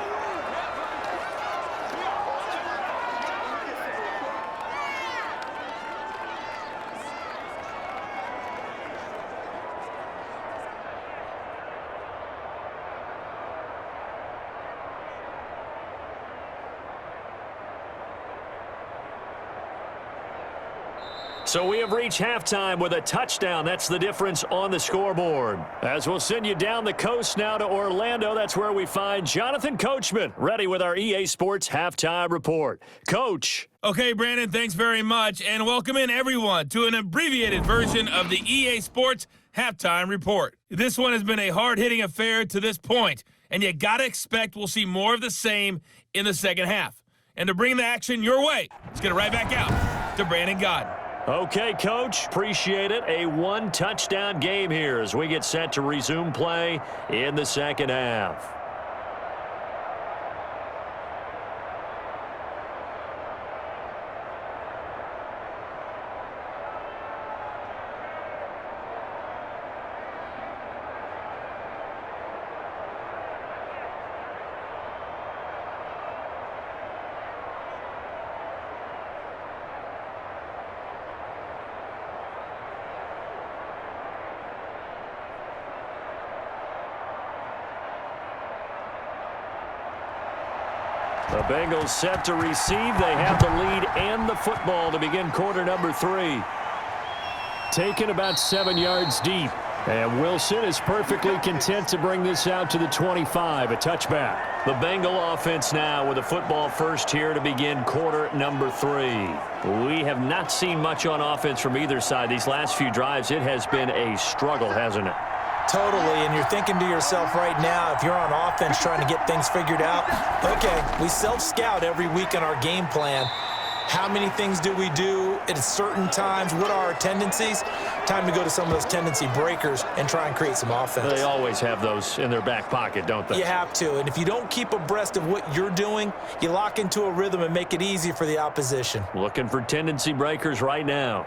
So we have reached halftime with a touchdown. That's the difference on the scoreboard. As we'll send you down the coast now to Orlando, that's where we find Jonathan Coachman, ready with our EA Sports Halftime Report. Coach. Okay, Brandon, thanks very much, and welcome in everyone to an abbreviated version of the EA Sports Halftime Report. This one has been a hard-hitting affair to this point, and you got to expect we'll see more of the same in the second half. And to bring the action your way, let's get it right back out to Brandon Godden. Okay, Coach, appreciate it. A one-touchdown game here as we get set to resume play in the second half. The Bengals set to receive. They have the lead and the football to begin quarter number 3. Taken about 7 yards deep. And Wilson is perfectly content to bring this out to the 25, a touchback. The Bengal offense now with a football first here to begin quarter number 3. We have not seen much on offense from either side. These last few drives, it has been a struggle, hasn't it? Totally, and you're thinking to yourself right now, if you're on offense trying to get things figured out, okay, we self-scout every week on our game plan. How many things do we do at certain times? What are our tendencies? Time to go to some of those tendency breakers and try and create some offense. They always have those in their back pocket, don't they? You have to, and if you don't keep abreast of what you're doing, you lock into a rhythm and make it easy for the opposition. Looking for tendency breakers right now.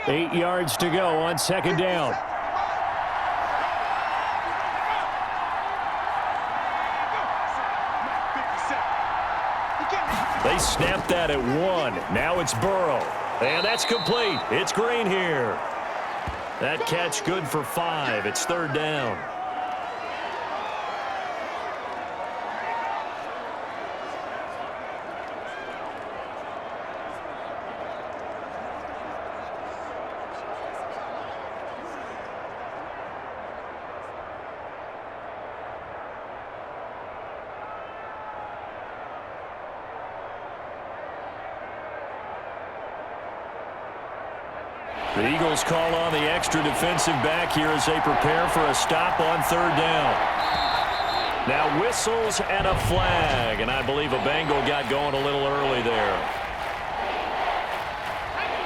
Eight yards to go on second down. They snapped that at 1. Now it's Burrow. And that's complete. It's Green here. That catch good for 5. It's third down. The Eagles call on the extra defensive back here as they prepare for a stop on third down. Now whistles and a flag, and I believe a Bengal got going a little early there.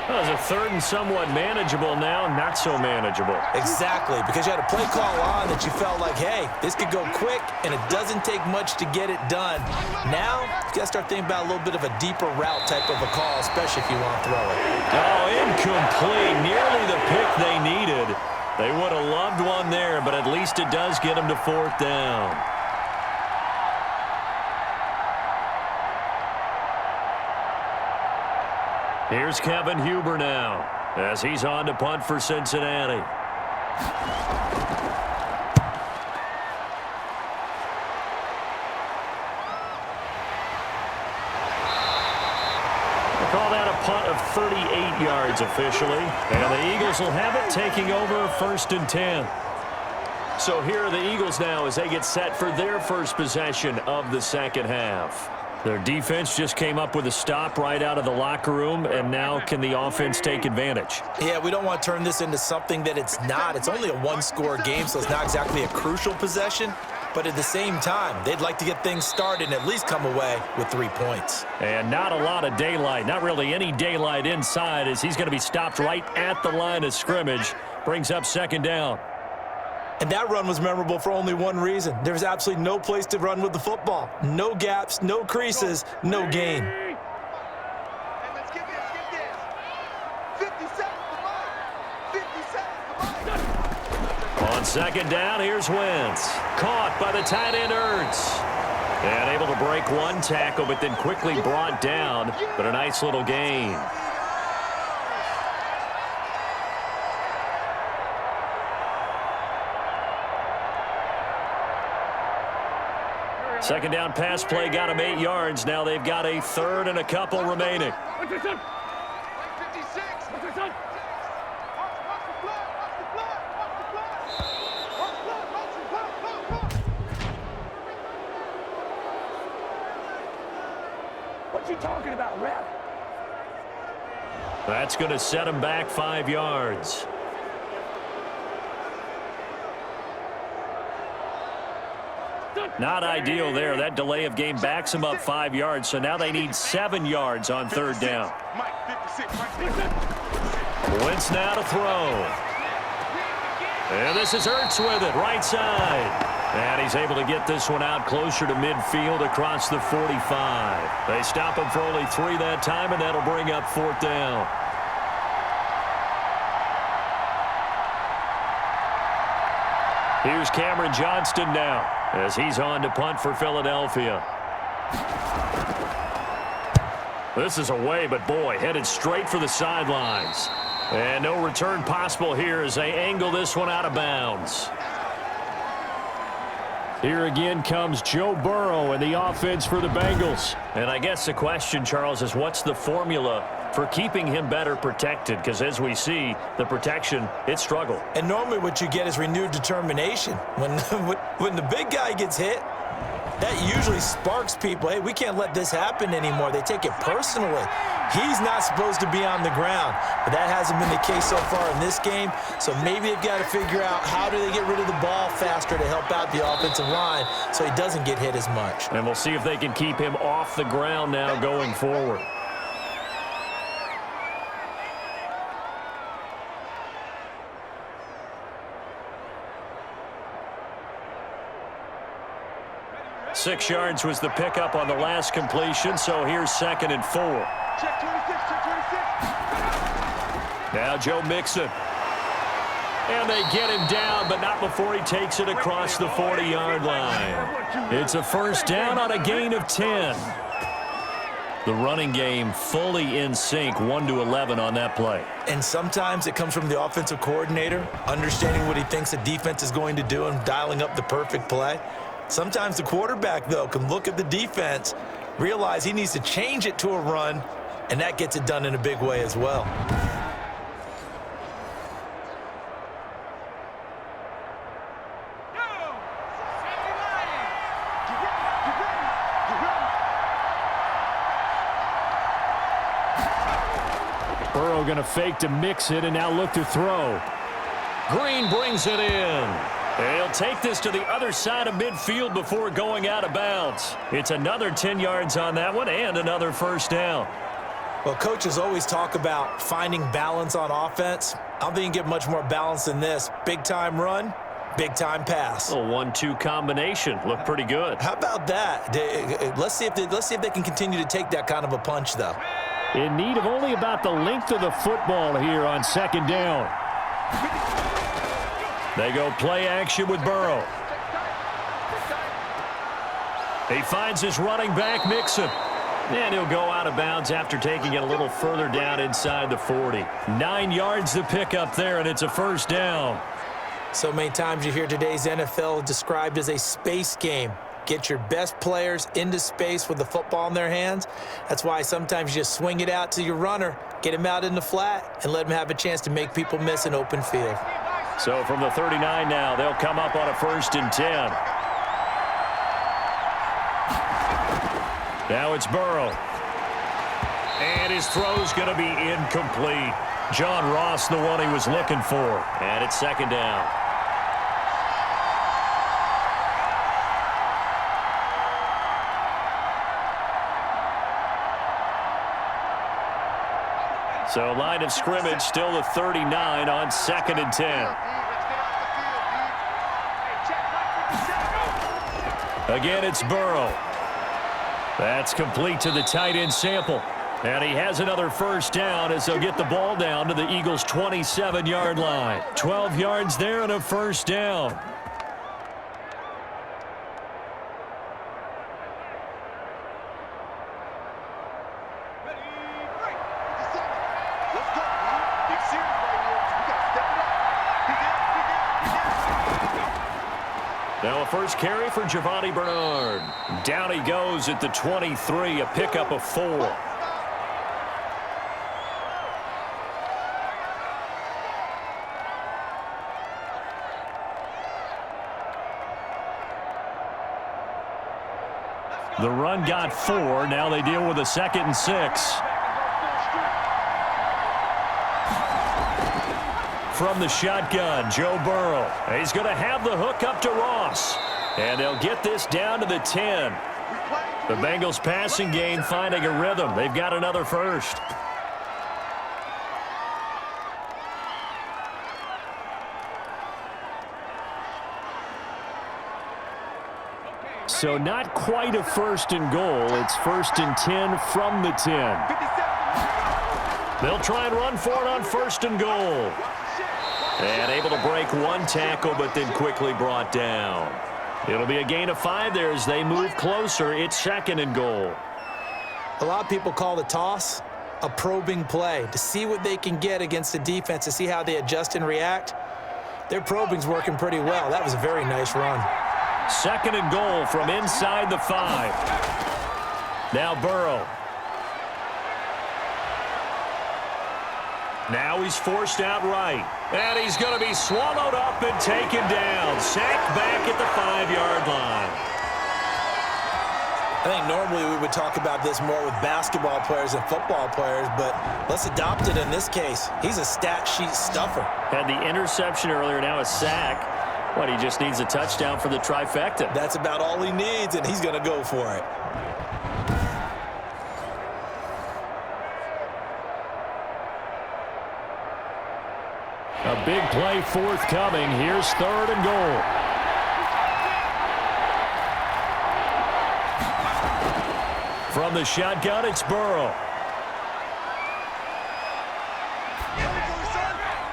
That was a third and somewhat manageable now, not so manageable. Exactly, because you had a play call on that you felt like, hey, this could go quick, and it doesn't take much to get it done. Now, you got to start thinking about a little bit of a deeper route type of a call, especially if you want to throw it. Oh, incomplete. Nearly the pick they needed. They would have loved one there, but at least it does get them to fourth down. Here's Kevin Huber now. as he's on to punt for Cincinnati. Call that a punt of 38 yards officially. And the Eagles will have it, taking over 1st and 10. So here are the Eagles now as they get set for their first possession of the second half. Their defense just came up with a stop right out of the locker room, and now can the offense take advantage? Yeah, we don't want to turn this into something that it's not. It's only a one-score game, so it's not exactly a crucial possession. But at the same time, they'd like to get things started and at least come away with 3 points. And not a lot of daylight, not really any daylight inside, as he's going to be stopped right at the line of scrimmage. Brings up 2nd down. And that run was memorable for only one reason. There was absolutely no place to run with the football. No gaps, no creases, no gain. Hey, let's get this. 50 seconds to mine. 50 seconds to mine. On 2nd down, here's Wentz. Caught by the tight end Ertz. And able to break one tackle, but then quickly brought down. But a nice little gain. Second down pass play got him 8 yards. Now they've got a 3rd and a couple remaining. 56. What you talking about, ref? That's going to set him back 5 yards. Not ideal there. That delay of game backs him up 5 yards, so now they need 7 yards on 3rd down. Wentz now to throw. And this is Ertz with it, right side. And he's able to get this one out closer to midfield across the 45. They stop him for only 3 that time, and that'll bring up 4th down. Here's Cameron Johnston now as he's on to punt for Philadelphia. This is away, but boy, headed straight for the sidelines. And no return possible here as they angle this one out of bounds. Here again comes Joe Burrow and the offense for the Bengals. And I guess the question, Charles, is what's the formula for keeping him better protected? Because as we see, the protection, it struggled. And normally what you get is renewed determination. When the big guy gets hit, that usually sparks people. Hey, we can't let this happen anymore. They take it personally. He's not supposed to be on the ground, but that hasn't been the case so far in this game. So maybe they've got to figure out how do they get rid of the ball faster to help out the offensive line so he doesn't get hit as much. And we'll see if they can keep him off the ground now going forward. Six yards was the pickup on the last completion, so here's 2nd and 4. Check 26, check 26. Now Joe Mixon. And they get him down, but not before he takes it across the 40-yard line. It's a 1st down on a gain of 10. The running game fully in sync, 1-11 on that play. And sometimes it comes from the offensive coordinator, understanding what he thinks the defense is going to do and dialing up the perfect play. Sometimes the quarterback, though, can look at the defense, realize he needs to change it to a run, and that gets it done in a big way as well. Burrow going to fake to mix it and now look to throw. Green brings it in. He'll take this to the other side of midfield before going out of bounds. It's another 10 yards on that one and another 1st down. Well, coaches always talk about finding balance on offense. I don't think you can get much more balance than this. Big-time run, big-time pass. A 1-2 combination. Looked pretty good. How about that? Let's see if they can continue to take that kind of a punch, though. In need of only about the length of the football here on 2nd down. They go play action with Burrow. He finds his running back, Mixon. And he'll go out of bounds after taking it a little further down inside the 40. 9 yards to pick up there, and it's a first down. So many times you hear today's NFL described as a space game. Get your best players into space with the football in their hands. That's why sometimes you just swing it out to your runner, get him out in the flat, and let him have a chance to make people miss an open field. So from the 39 now, they'll come up on a 1st and 10. Now it's Burrow. And his throw's going to be incomplete. John Ross, the one he was looking for. And it's 2nd down. So line of scrimmage still the 39 on 2nd and 10. Again, it's Burrow. That's complete to the tight end Sample. And he has another first down as they'll get the ball down to the Eagles' 27-yard line. 12 yards there and a first down. Now a first carry for Giovanni Bernard. Down he goes at the 23, a pickup of 4. The run got 4. Now they deal with a 2nd and 6. From the shotgun, Joe Burrow. He's going to have the hook up to Ross. And they'll get this down to the 10. The Bengals passing game finding a rhythm. They've got another first. So not quite a 1st and goal. It's 1st and 10 from the 10. They'll try and run for it on 1st and goal. And able to break one tackle, but then quickly brought down. It'll be a gain of 5 there as they move closer. It's 2nd and goal. A lot of people call the toss a probing play to see what they can get against the defense, to see how they adjust and react. Their probing's working pretty well. That was a very nice run. 2nd and goal from inside the 5. Now Burrow. Now he's forced out right. And he's going to be swallowed up and taken down. Sacked back at the 5-yard line. I think normally we would talk about this more with basketball players and football players, but let's adopt it in this case. He's a stat sheet stuffer. Had the interception earlier, now a sack. What, he just needs a touchdown for the trifecta. That's about all he needs, and he's going to go for it. A big play forthcoming. Here's 3rd and goal. From the shotgun, it's Burrow.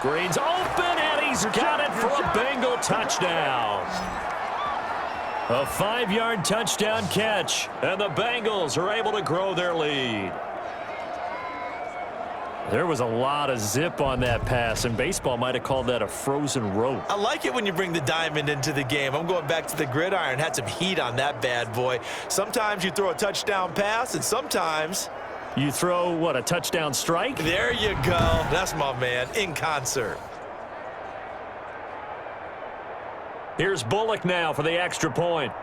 Green's open, and he's got it for a Bengal touchdown. A 5-yard touchdown catch, and the Bengals are able to grow their lead. There was a lot of zip on that pass, and baseball might have called that a frozen rope. I like it when you bring the diamond into the game. I'm going back to the gridiron. Had some heat on that bad boy. Sometimes you throw a touchdown pass, and sometimes you throw, what, a touchdown strike? There you go. That's my man, in concert. Here's Bullock now for the extra point.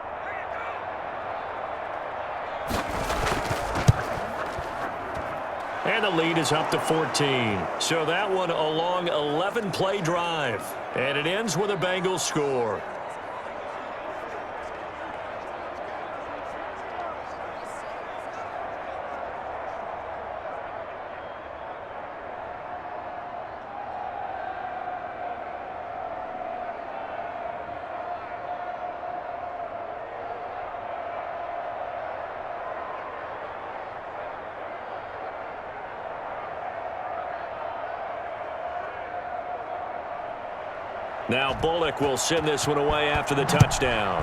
And the lead is up to 14. So that one a long 11-play drive. And it ends with a Bengals score. Now Bullock will send this one away after the touchdown.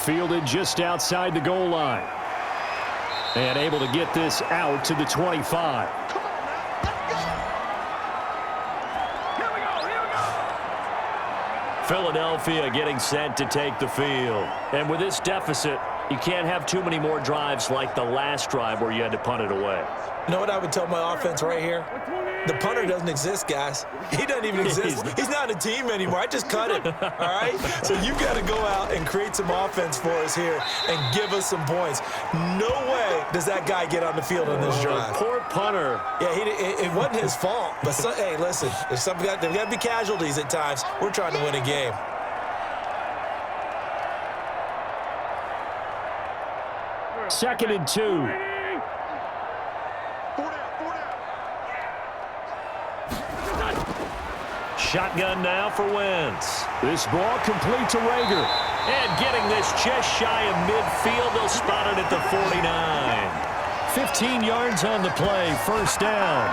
Fielded just outside the goal line. And able to get this out to the 25. Philadelphia getting set to take the field. And with this deficit, you can't have too many more drives like the last drive where you had to punt it away. You know what I would tell my offense right here? The punter doesn't exist, guys. He doesn't even exist. He's not a team anymore. I just cut him, all right? So you've got to go out and create some offense for us here and give us some points. No way does that guy get on the field on this drive. Poor punter. Yeah, it wasn't his fault. But, hey, listen, there's got to be casualties at times. We're trying to win a game. Second and 2. Shotgun now for Wentz. This ball complete to Rager. And getting this just shy of midfield. They'll spot it at the 49. 15 yards on the play. First down.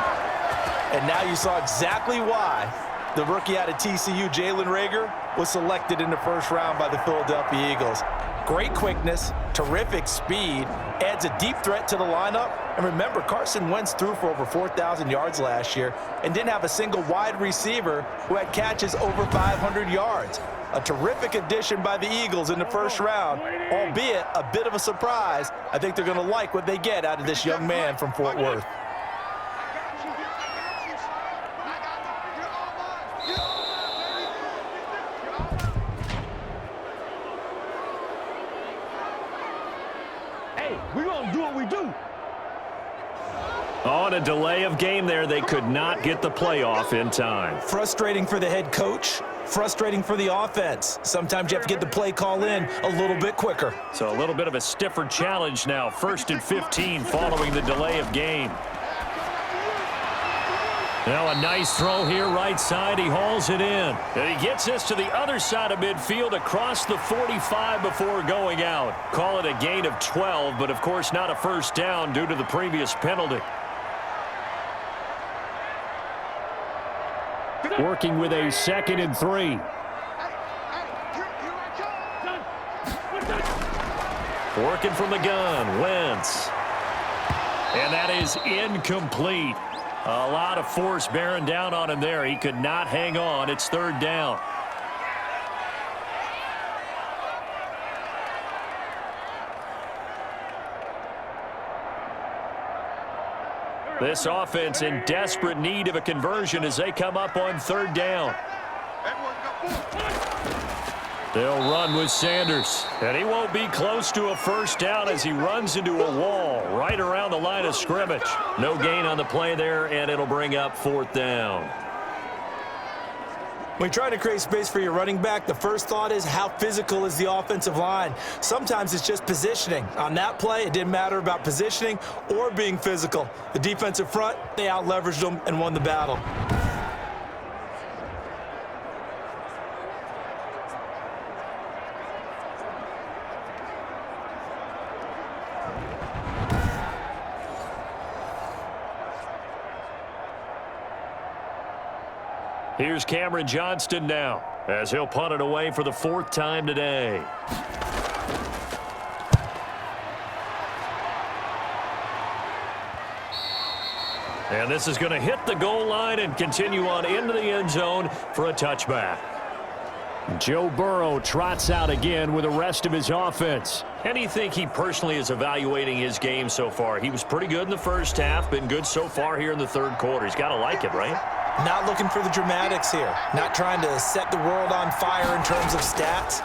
And now you saw exactly why the rookie out of TCU, Jalen Rager, was selected in the first round by the Philadelphia Eagles. Great quickness, terrific speed, adds a deep threat to the lineup. And remember, Carson Wentz threw for over 4,000 yards last year and didn't have a single wide receiver who had catches over 500 yards. A terrific addition by the Eagles in the first round, albeit a bit of a surprise. I think they're going to like what they get out of this young man from Fort Worth. We're going to do what we do. On a delay of game there, they could not get the playoff in time. Frustrating for the head coach, frustrating for the offense. Sometimes you have to get the play call in a little bit quicker. So a little bit of a stiffer challenge now. 1st and 15 following the delay of game. Now a nice throw here right side. He hauls it in. And he gets this to the other side of midfield across the 45 before going out. Call it a gain of 12, but of course not a first down due to the previous penalty. Working with a 2nd and 3. Working from the gun, Wentz. And that is incomplete. A lot of force bearing down on him there. He could not hang on. It's 3rd down. This offense in desperate need of a conversion as they come up on 3rd down. They'll run with Sanders. And he won't be close to a first down as he runs into a wall right around the line of scrimmage. No gain on the play there, and it'll bring up 4th down. When you're trying to create space for your running back, the first thought is how physical is the offensive line. Sometimes it's just positioning. On that play, it didn't matter about positioning or being physical. The defensive front, they out-leveraged them and won the battle. Here's Cameron Johnston now as he'll punt it away for the 4th time today. And this is going to hit the goal line and continue on into the end zone for a touchback. Joe Burrow trots out again with the rest of his offense. And you think he personally is evaluating his game so far? He was pretty good in the first half, been good so far here in the 3rd quarter. He's got to like it, right? Not looking for the dramatics here. Not trying to set the world on fire in terms of stats.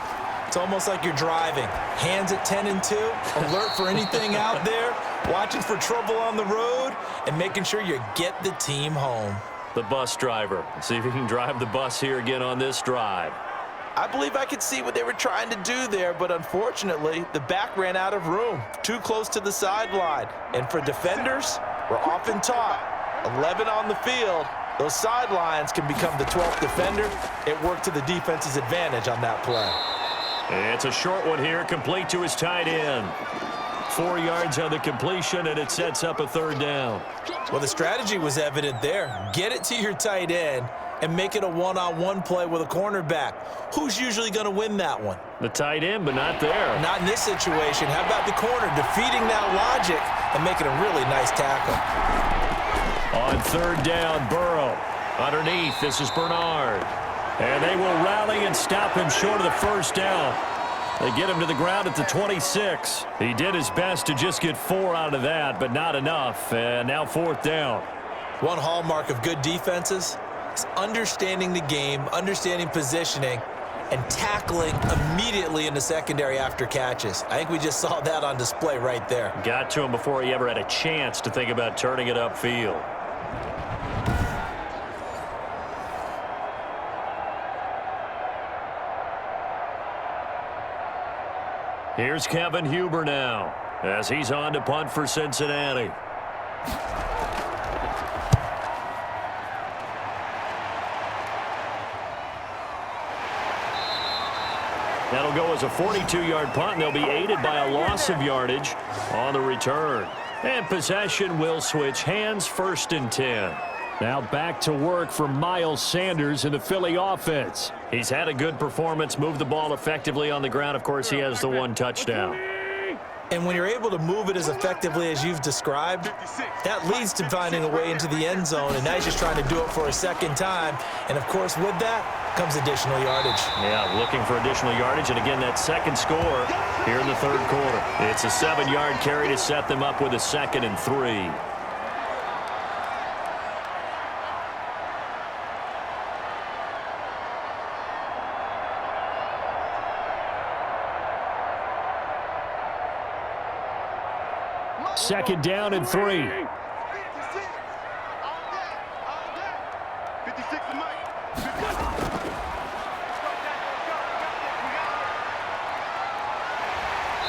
It's almost like you're driving. Hands at 10 and 2, alert for anything out there, watching for trouble on the road, and making sure you get the team home. The bus driver. See if he can drive the bus here again on this drive. I believe I could see what they were trying to do there, but unfortunately, the back ran out of room. Too close to the sideline. And for defenders, we're often taught, 11 on the field, those sidelines can become the 12th defender. It worked to the defense's advantage on that play. It's a short one here, complete to his tight end. 4 yards on the completion, and it sets up a 3rd down. Well, the strategy was evident there. Get it to your tight end and make it a one-on-one play with a cornerback. Who's usually going to win that one? The tight end, but not there. Not in this situation. How about the corner defeating that logic and making a really nice tackle? On third down, Burrow. Underneath, this is Bernard. And they will rally and stop him short of the first down. They get him to the ground at the 26. He did his best to just get 4 out of that, but not enough. And now fourth down. One hallmark of good defenses is understanding the game, understanding positioning, and tackling immediately in the secondary after catches. I think we just saw that on display right there. Got to him before he ever had a chance to think about turning it upfield. Here's Kevin Huber now as he's on to punt for Cincinnati. That'll go as a 42-yard punt, and they'll be aided by a loss of yardage on the return. And possession will switch hands, 1st and 10. Now back to work for Miles Sanders in the Philly offense. He's had a good performance, moved the ball effectively on the ground. Of course, he has the 1 touchdown. And when you're able to move it as effectively as you've described, that leads to finding a way into the end zone, and now he's just trying to do it for a second time. And, of course, with that comes additional yardage. Yeah, looking for additional yardage, and again, that second score here in the third quarter. It's a 7-yard carry to set them up with a 2nd and 3. Second down and 3. 56 to Mike.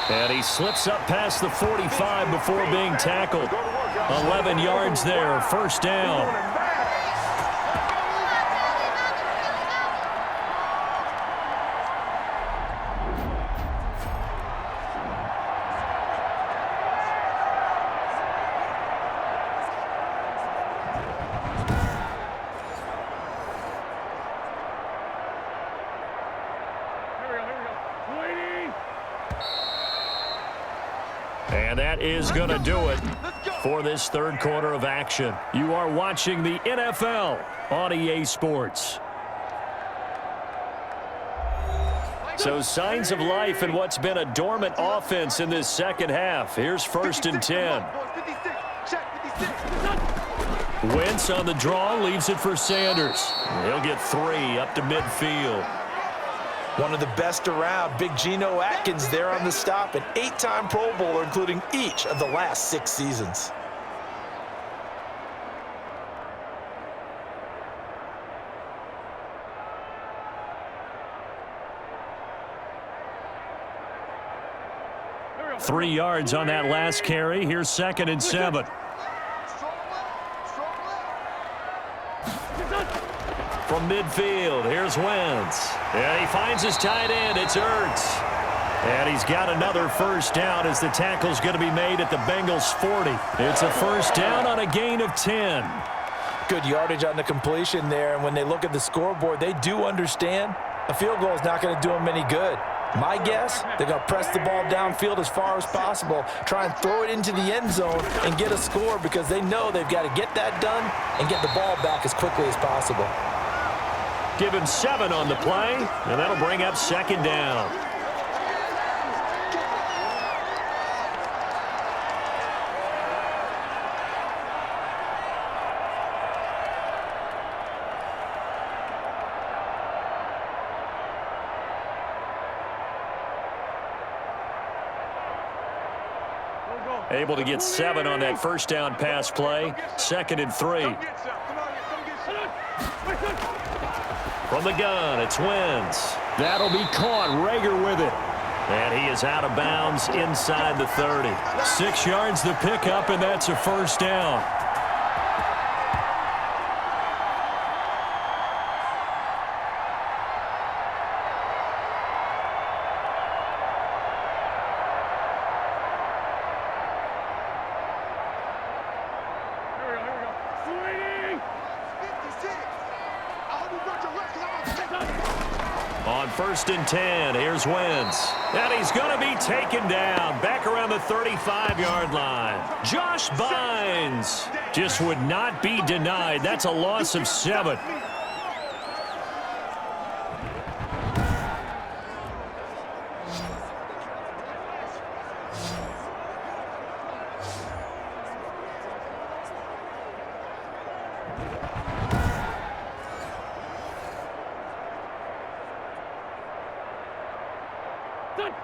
And he slips up past the 45 before being tackled. 11 yards there, 1st down. And that is going to do it for this third quarter of action. You are watching the NFL on EA Sports. So signs of life in what's been a dormant offense in this second half. Here's 1st and 10. Wentz on the draw, leaves it for Sanders. He'll get 3 up to midfield. One of the best around, Big Geno Atkins there on the stop, an 8-time Pro Bowler, including each of the last 6 seasons. Three yards on that last carry. Here's 2nd and 7. From midfield, here's Wentz. And he finds his tight end. It's Ertz. And he's got another 1st down as the tackle's going to be made at the Bengals 40. It's a 1st down on a gain of 10. Good yardage on the completion there, and when they look at the scoreboard, they do understand a field goal is not going to do them any good. My guess, they're going to press the ball downfield as far as possible, try and throw it into the end zone and get a score because they know they've got to get that done and get the ball back as quickly as possible. Give him 7 on the play, and that'll bring up 2nd down. Able to get 7 on that 1st down pass play. 2nd and 3. From the gun, it's Wentz. That'll be caught. Rager with it. And he is out of bounds inside the 30. 6 yards the pickup, and that's a 1st down. On 1st and 10. Here's Wentz. And he's going to be taken down back around the 35-yard line. Josh Bynes just would not be denied. That's a loss of 7.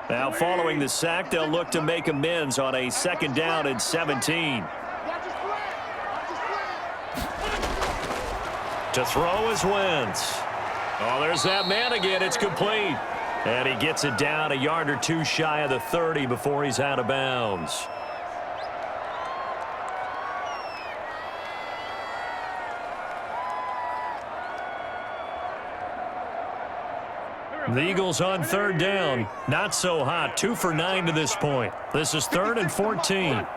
Now following the sack, they'll look to make amends on a 2nd down and 17. To throw is Wentz. Oh, there's that man again. It's complete. And he gets it down a yard or two shy of the 30 before he's out of bounds. The Eagles on 3rd down. Not so hot. 2 for 9 to this point. This is 3rd and 14.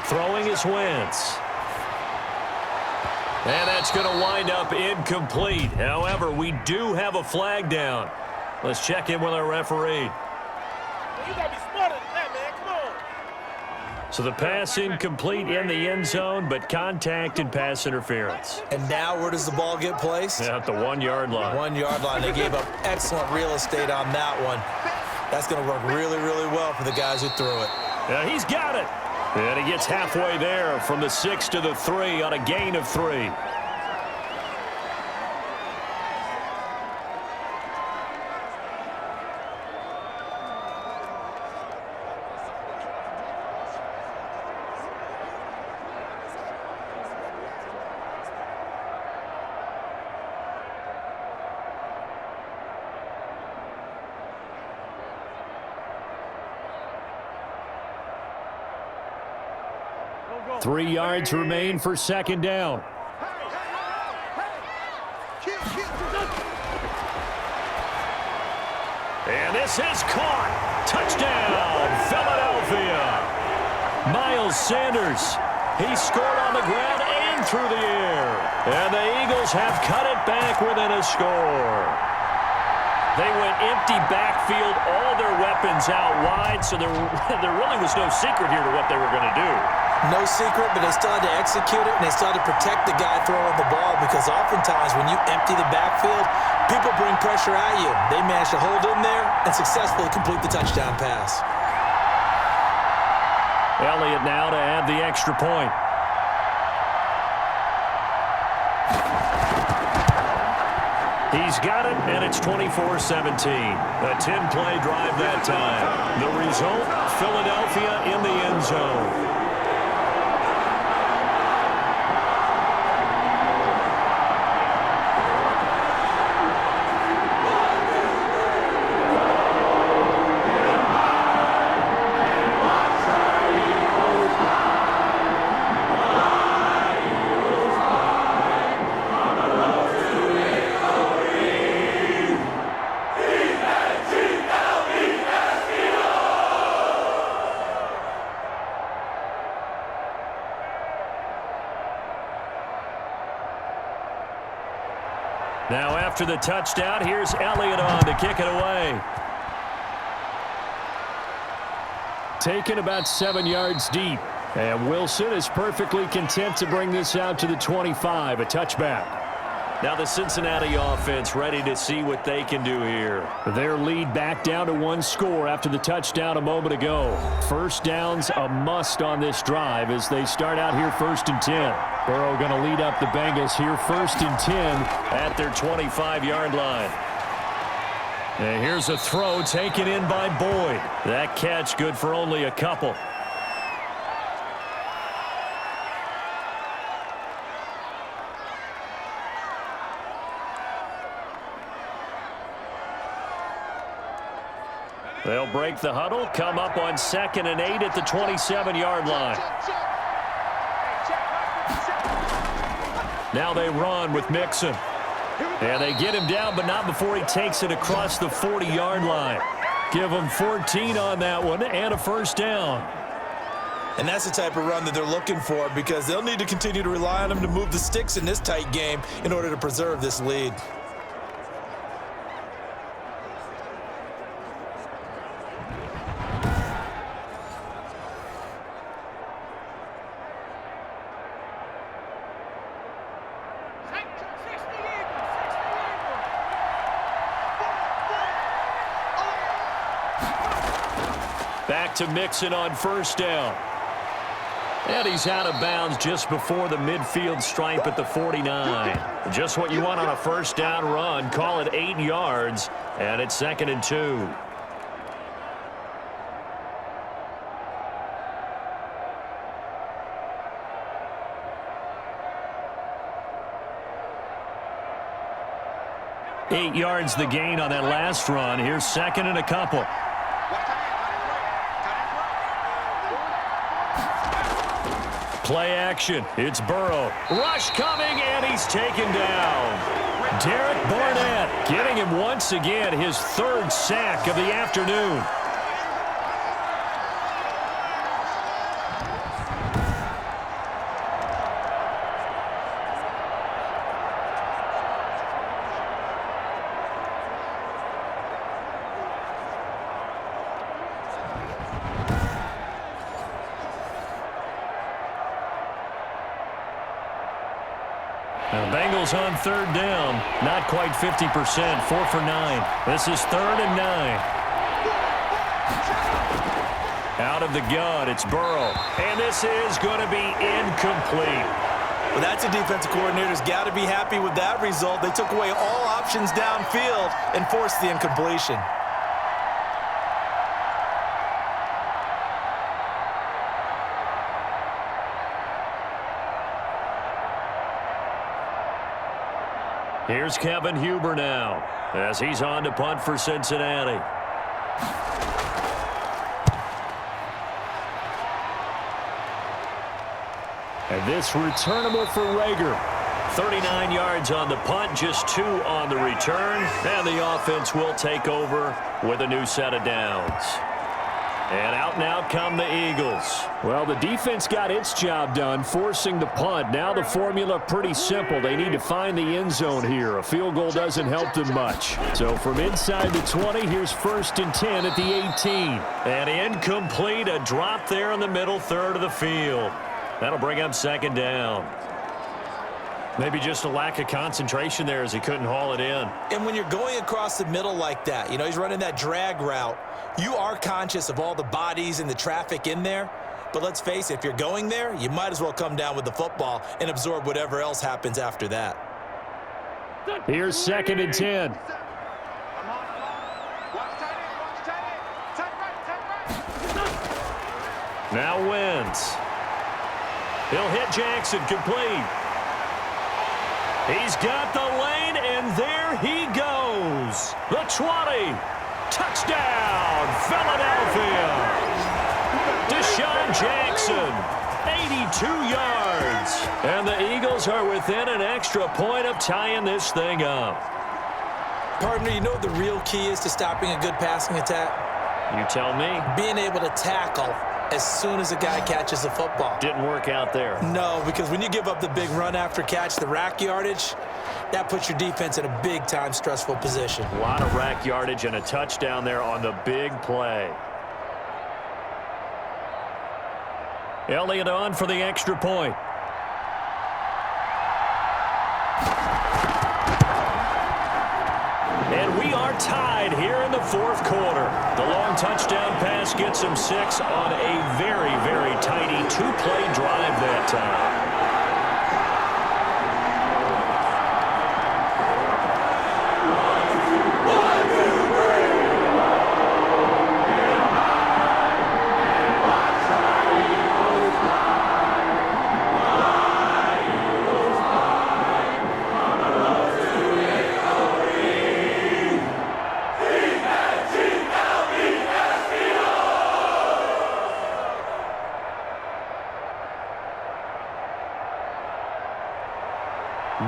Throwing is Wentz. And that's going to wind up incomplete. However, we do have a flag down. Let's check in with our referee. You gotta be smarter than that, man. Come on. So the pass incomplete in the end zone, but contact and pass interference. And now where does the ball get placed? At the 1-yard line. 1-yard line. They gave up excellent real estate on that one. That's going to work really, really well for the guys who threw it. Yeah, he's got it. And he gets halfway there from the 6 to the 3 on a gain of 3. Go. 3 yards remain for 2nd down. And this is caught. Touchdown, Philadelphia. Miles Sanders. He scored on the ground and through the air. And the Eagles have cut it back within a score. They went empty backfield, all their weapons out wide, so there really was no secret here to what they were going to do. No secret, but they still had to execute it, and they still had to protect the guy throwing the ball, because oftentimes when you empty the backfield, people bring pressure at you. They managed to hold in there and successfully complete the touchdown pass. Elliott now to add the extra point. He's got it, and it's 24-17. A 10-play drive that time. The result, Philadelphia in the end zone. Now after the touchdown, here's Elliott on to kick it away. Taken about 7 yards deep. And Wilson is perfectly content to bring this out to the 25, a touchback. Now the Cincinnati offense ready to see what they can do here. Their lead back down to 1 score after the touchdown a moment ago. First down's a must on this drive as they start out here 1st and 10. Burrow going to lead up the Bengals here 1st and 10 at their 25-yard line. And here's a throw taken in by Boyd. That catch good for only a couple. They'll break the huddle, come up on 2nd and 8 at the 27-yard line. Now they run with Mixon. And they get him down, but not before he takes it across the 40-yard line. Give him 14 on that one and a first down. And that's the type of run that they're looking for, because they'll need to continue to rely on him to move the sticks in this tight game in order to preserve this lead. Back to Mixon on first down. And he's out of bounds just before the midfield stripe at the 49. Just what you want on a first down run. Call it 8 yards, and it's 2nd and 2. Eight yards the gain on that last run. Here's 2nd and a couple. Play action. It's Burrow. Rush coming, and he's taken down. Derek Barnett getting him once again, his 3rd sack of the afternoon. Now the Bengals on 3rd down. Not quite 50%. 4 for 9. This is 3rd and 9. Out of the gun, it's Burrow. And this is going to be incomplete. Well, that's a defensive coordinator's got to be happy with that result. They took away all options downfield and forced the incompletion. Here's Kevin Huber now as he's on to punt for Cincinnati. And this returnable for Rager. 39 yards on the punt, just 2 on the return. And the offense will take over with a new set of downs. And out now come the Eagles. Well, the defense got its job done, forcing the punt. Now the formula pretty simple. They need to find the end zone here. A field goal doesn't help them much. So from inside the 20, here's 1st and 10 at the 18. And incomplete, a drop there in the middle third of the field. That'll bring up 2nd down. Maybe just a lack of concentration there as he couldn't haul it in. And when you're going across the middle like that, you know, he's running that drag route, you are conscious of all the bodies and the traffic in there. But let's face it, if you're going there, you might as well come down with the football and absorb whatever else happens after that. Here's 2nd and 10. Now Wentz. He'll hit Jackson, complete. He's got the lane, and there he goes. The 20. Touchdown, Philadelphia. Deshaun Jackson, 82 yards. And the Eagles are within an extra point of tying this thing up. Partner, you know what the real key is to stopping a good passing attack? You tell me. Being able to tackle as soon as a guy catches the football. Didn't work out there. No, because when you give up the big run after catch, the rack yardage, that puts your defense in a big-time stressful position. A lot of rack yardage and a touchdown there on the big play. Elliott on for the extra point. And we are tied here in the 4th quarter. The long touchdown pass gets him 6 on a very, very tidy 2-play drive that time.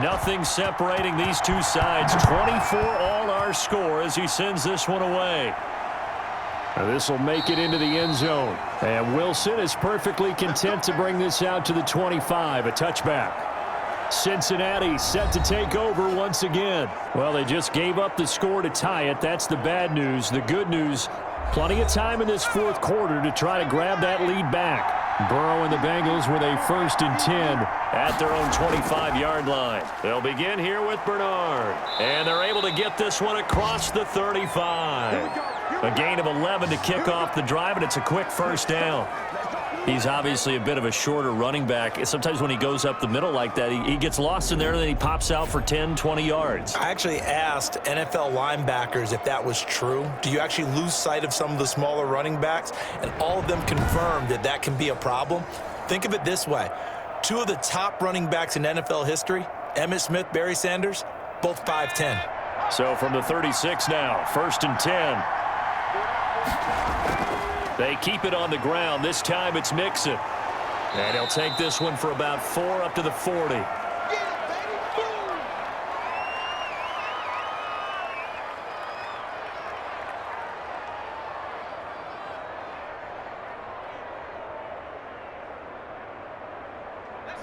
Nothing separating these two sides. 24 all our score as he sends this one away. Now this will make it into the end zone. And Wilson is perfectly content to bring this out to the 25. A touchback. Cincinnati set to take over once again. Well, they just gave up the score to tie it. That's the bad news. The good news, plenty of time in this 4th quarter to try to grab that lead back. Burrow and the Bengals with a 1st and 10 at their own 25-yard line. They'll begin here with Bernard. And they're able to get this one across the 35. A gain of 11 to kick off the drive, and it's a quick first down. He's obviously a bit of a shorter running back. Sometimes when he goes up the middle like that, he gets lost in there, and then he pops out for 10, 20 yards. I actually asked NFL linebackers if that was true. Do you actually lose sight of some of the smaller running backs? And all of them confirmed that that can be a problem. Think of it this way. 2 of the top running backs in NFL history, Emmitt Smith, Barry Sanders, both 5'10". So from the 36 now, 1st and 10. They keep it on the ground. This time it's Mixon. And he'll take this one for about 4 up to the 40.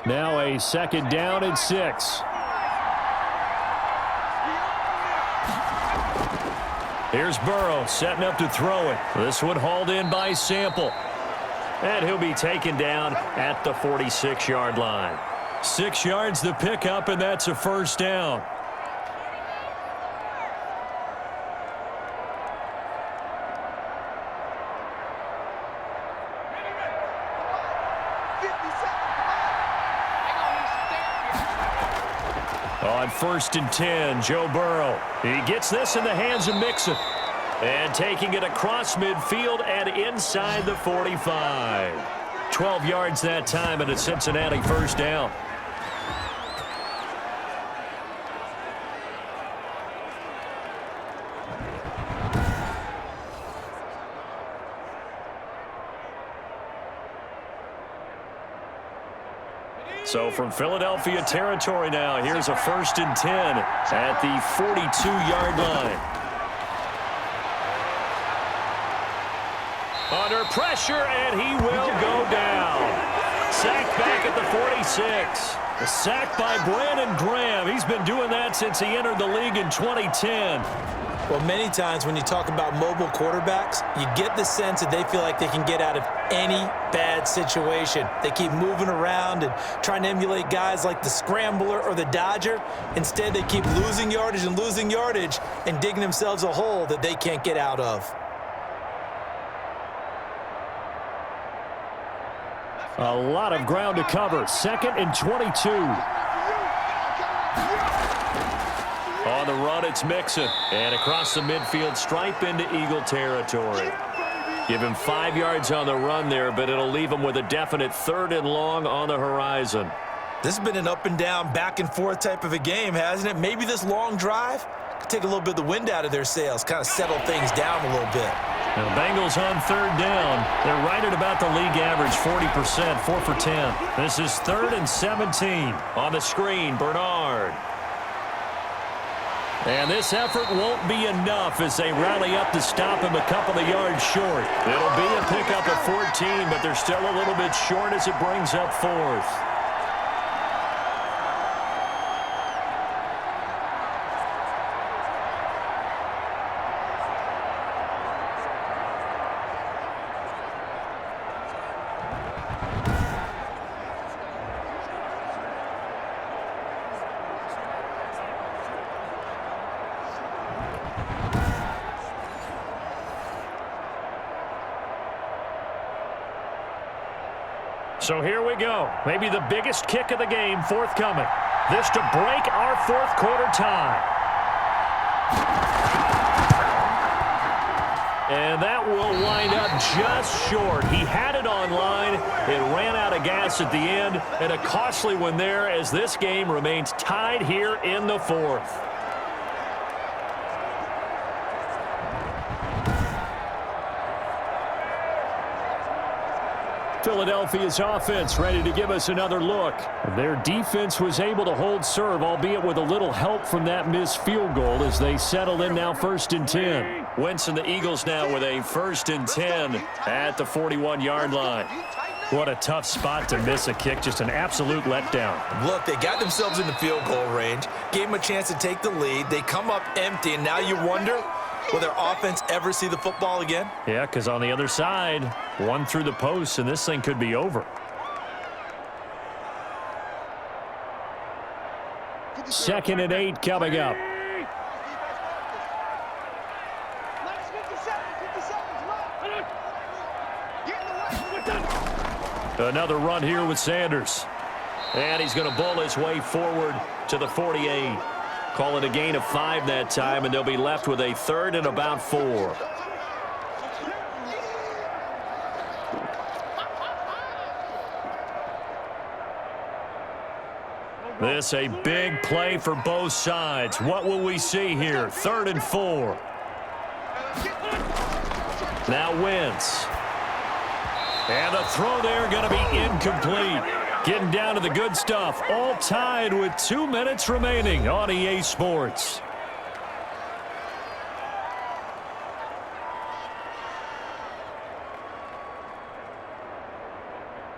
Now a 2nd down and 6. Here's Burrow setting up to throw it. This one hauled in by Sample. And he'll be taken down at the 46-yard line. 6 yards the pickup, and that's a first down. On 1st and 10, Joe Burrow. He gets this in the hands of Mixon. And taking it across midfield and inside the 45. 12 yards that time, and a Cincinnati first down. So from Philadelphia territory now, here's a 1st and 10 at the 42-yard line. Under pressure, and he will go down. Sacked back at the 46. A sack by Brandon Graham. He's been doing that since he entered the league in 2010. Well, many times when you talk about mobile quarterbacks, you get the sense that they feel like they can get out of any bad situation. They keep moving around and trying to emulate guys like the Scrambler or the Dodger. Instead, they keep losing yardage and digging themselves a hole that they can't get out of. A lot of ground to cover. 2nd and 22. On the run, it's Mixon. And across the midfield stripe into Eagle territory. Give him 5 yards on the run there, but it'll leave him with a definite 3rd and long on the horizon. This has been an up and down, back and forth type of a game, hasn't it? Maybe this long drive could take a little bit of the wind out of their sails, kind of settle things down a little bit. Now, Bengals on 3rd down. They're right at about the league average, 40%, 4 for 10. This is 3rd and 17. On the screen, Bernard. And this effort won't be enough as they rally up to stop him a couple of yards short. It'll be a pickup of 14, but they're still a little bit short as it brings up 4th. So here we go. Maybe the biggest kick of the game forthcoming. This to break our 4th quarter tie. And that will wind up just short. He had it on line. It ran out of gas at the end. And a costly one there as this game remains tied here in the 4th. Philadelphia's offense ready to give us another look. Their defense was able to hold serve, albeit with a little help from that missed field goal as they settle in now 1st and 10. Wentz and the Eagles now with a 1st and 10 at the 41-yard line. What a tough spot to miss a kick. Just an absolute letdown. Look, they got themselves in the field goal range, gave them a chance to take the lead. They come up empty, and now you wonder, will their offense ever see the football again? Yeah, because on the other side, one through the post, and this thing could be over. 2nd and 8 coming up. Another run here with Sanders. And he's going to bull his way forward to the 48. Call it a gain of 5 that time, and they'll be left with a 3rd and about 4. This a big play for both sides. What will we see here? 3rd and 4. Now Wentz. And the throw there going to be incomplete. Getting down to the good stuff. All tied with 2 minutes remaining on EA Sports.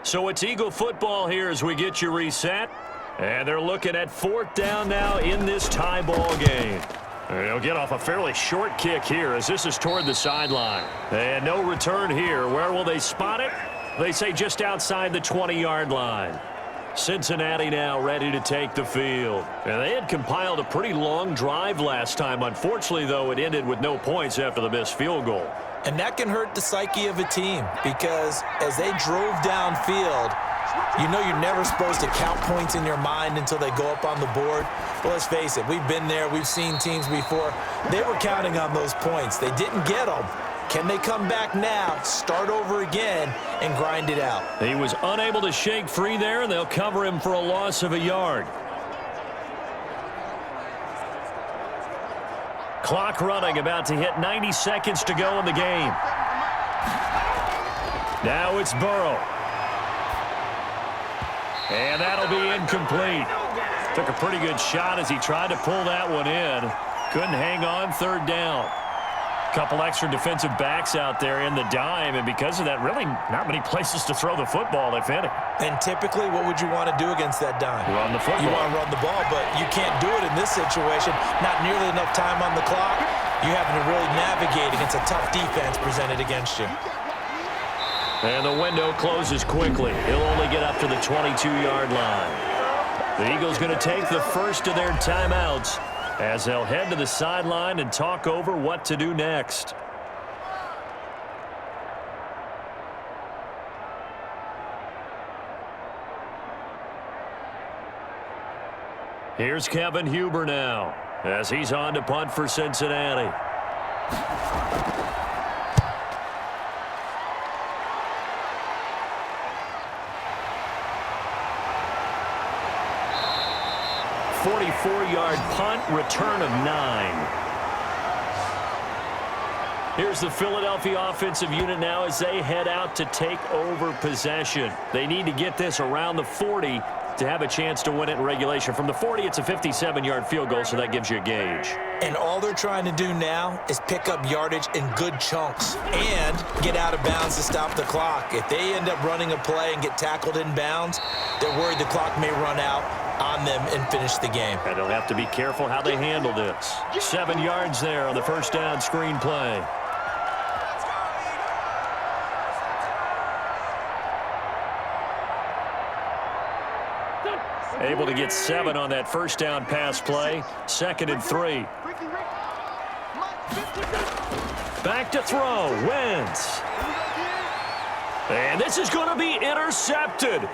So it's Eagle football here as we get you reset. And they're looking at 4th down now in this tie ball game. They'll get off a fairly short kick here as this is toward the sideline. And no return here. Where will they spot it? They say just outside the 20-yard line. Cincinnati now ready to take the field. And they had compiled a pretty long drive last time. Unfortunately, though, it ended with no points after the missed field goal. And that can hurt the psyche of a team because as they drove downfield, you know you're never supposed to count points in your mind until they go up on the board. Well, let's face it, we've been there. We've seen teams before. They were counting on those points. They didn't get them. Can they come back now, start over again, and grind it out? He was unable to shake free there, and they'll cover him for a loss of a yard. Clock running, about to hit 90 seconds to go in the game. Now it's Burrow. And that'll be incomplete. Took a pretty good shot as he tried to pull that one in. Couldn't hang on, 3rd down. Couple extra defensive backs out there in the dime, and because of that, really not many places to throw the football, if any. And typically, what would you want to do against that dime? Run the football. You want to run the ball, but you can't do it in this situation. Not nearly enough time on the clock. You're having to really navigate against a tough defense presented against you. And the window closes quickly. He'll only get up to the 22-yard line. The Eagles going to take the first of their timeouts as they'll head to the sideline and talk over what to do next. Here's Kevin Huber now as he's on to punt for Cincinnati. Four-yard punt, return of 9. Here's the Philadelphia offensive unit now as they head out to take over possession. They need to get this around the 40 to have a chance to win it in regulation. From the 40, it's a 57-yard field goal, so that gives you a gauge. And all they're trying to do now is pick up yardage in good chunks and get out of bounds to stop the clock. If they end up running a play and get tackled in bounds, they're worried the clock may run out on them and finish the game. And they'll have to be careful how they handle this. 7 yards there on the first down screen play. Able to get 7 on that first down pass play. 2nd and 3. Back to throw. Wentz. And this is going to be intercepted.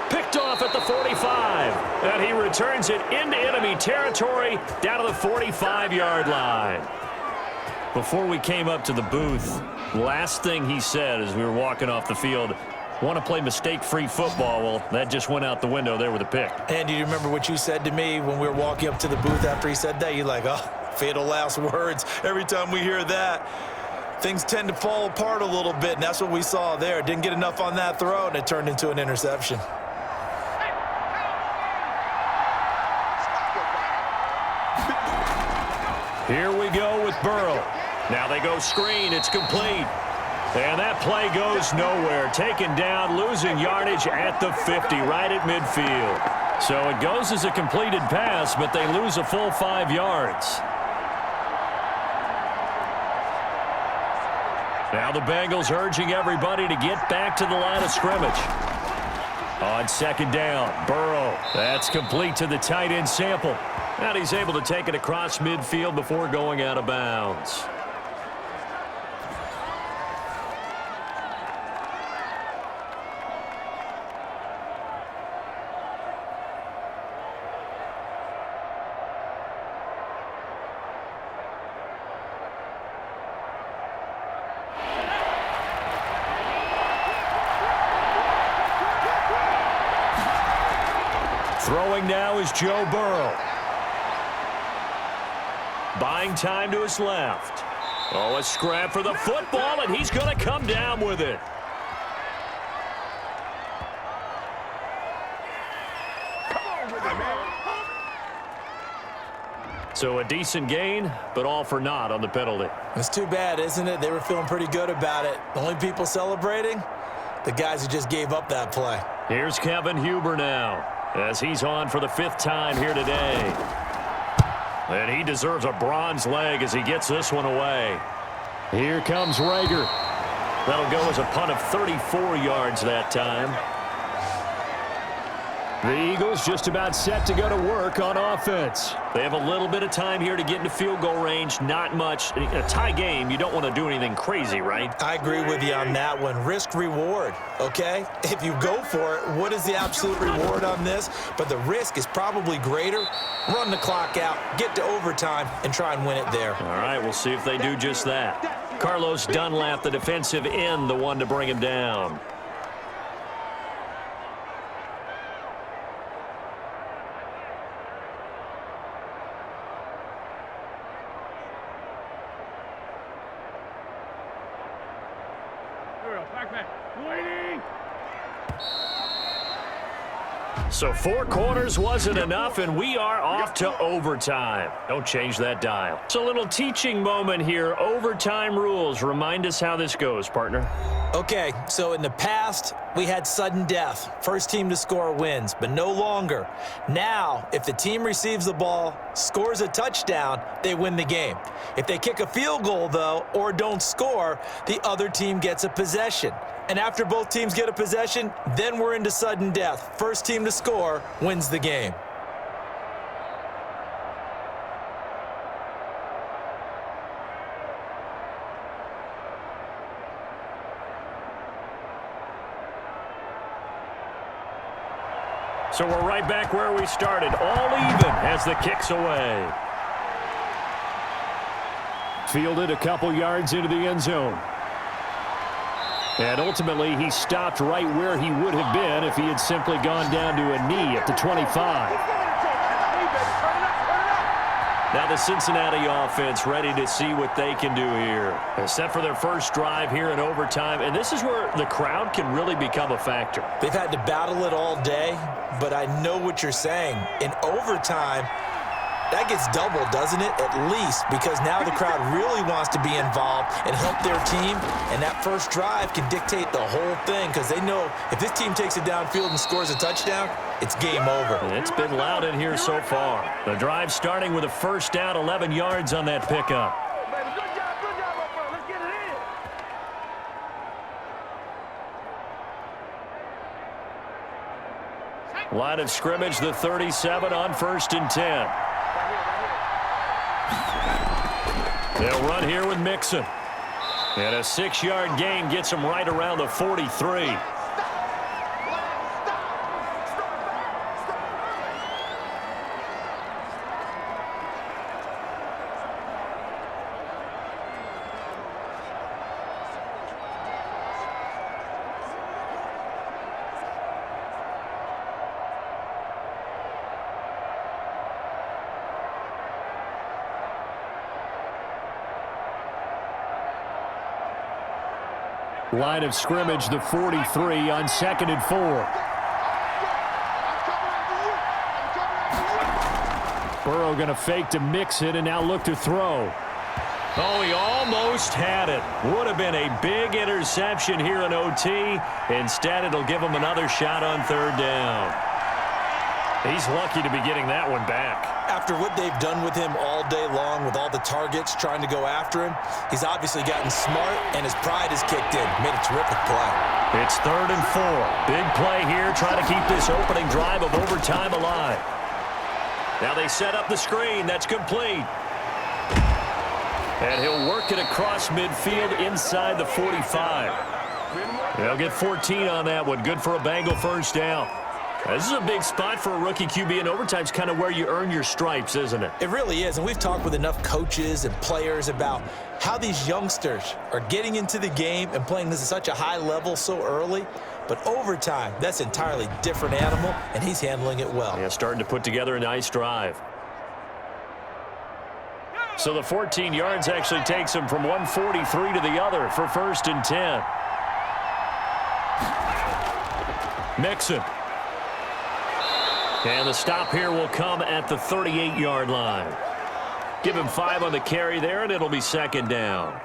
Picked off at the 45. And he returns it into enemy territory down to the 45-yard line. Before we came up to the booth, last thing he said as we were walking off the field, want to play mistake-free football. Well, that just went out the window there with a pick. And do you remember what you said to me when we were walking up to the booth after he said that? You're like, oh, fatal last words. Every time we hear that, things tend to fall apart a little bit, and that's what we saw there. Didn't get enough on that throw, and it turned into an interception. Here we go with Burrow. Now they go screen. It's complete. And that play goes nowhere. Taken down, losing yardage at the 50, right at midfield. So it goes as a completed pass, but they lose a full 5 yards. Now the Bengals urging everybody to get back to the line of scrimmage. On 2nd down, Burrow. That's complete to the tight end Sample. And he's able to take it across midfield before going out of bounds. Throwing now is Joe Burrow. Buying time to his left. Oh, a scrap for the football, and he's going to come down with it. So a decent gain, but all for naught on the penalty. It's too bad, isn't it? They were feeling pretty good about it. The only people celebrating? The guys who just gave up that play. Here's Kevin Huber now, as he's on for the 5th time here today. And he deserves a bronze leg as he gets this one away. Here comes Rager. That'll go as a punt of 34 yards that time. The Eagles just about set to go to work on offense. They have a little bit of time here to get into field goal range. Not much. In a tie game, you don't want to do anything crazy, right? I agree with you on that one. Risk-reward, okay? If you go for it, what is the absolute reward on this? But the risk is probably greater. Run the clock out, get to overtime, and try and win it there. All right, we'll see if they do just that. Carlos Dunlap, the defensive end, the one to bring him down. So 4 quarters wasn't enough, and we are off to overtime. Don't change that dial. It's a little teaching moment here. Overtime rules. Remind us how this goes, partner. Okay, so in the past, we had sudden death. First team to score wins, but no longer. Now, if the team receives the ball, scores a touchdown, they win the game. If they kick a field goal, though, or don't score, the other team gets a possession. And after both teams get a possession, then we're into sudden death. First team to score wins the game. So we're right back where we started, all even as the kick's away. Fielded a couple yards into the end zone. And ultimately, he stopped right where he would have been if he had simply gone down to a knee at the 25. Now the Cincinnati offense ready to see what they can do here. They're set for their first drive here in overtime, and this is where the crowd can really become a factor. They've had to battle it all day, but I know what you're saying. In overtime, that gets doubled, doesn't it? At least, because now the crowd really wants to be involved and help their team, and that first drive can dictate the whole thing because they know if this team takes it downfield and scores a touchdown, it's game over. And it's been loud in here so far. The drive starting with a first down, 11 yards on that pickup. Line of scrimmage, the 37 on 1st and 10. They'll run here with Mixon. And a 6-yard gain gets him right around the 43. Line of scrimmage, the 43 on 2nd and 4. Burrow going to fake to Mixon and now look to throw. Oh, he almost had it. Would have been a big interception here in OT. Instead, it'll give him another shot on 3rd down. He's lucky to be getting that one back. After what they've done with him all day long with all the targets trying to go after him, he's obviously gotten smart and his pride has kicked in. Made a terrific play. It's 3rd and 4. Big play here, trying to keep this opening drive of overtime alive. Now they set up the screen. That's complete. And he'll work it across midfield inside the 45. They'll get 14 on that one. Good for a Bengal first down. This is a big spot for a rookie QB, and overtime's kind of where you earn your stripes, isn't it? It really is, and we've talked with enough coaches and players about how these youngsters are getting into the game and playing this at such a high level so early. But overtime, that's an entirely different animal, and he's handling it well. Yeah, starting to put together a nice drive. So the 14 yards actually takes him from 143 to the other for 1st and 10. Mixon. And the stop here will come at the 38-yard line. Give him 5 on the carry there, and it'll be 2nd down.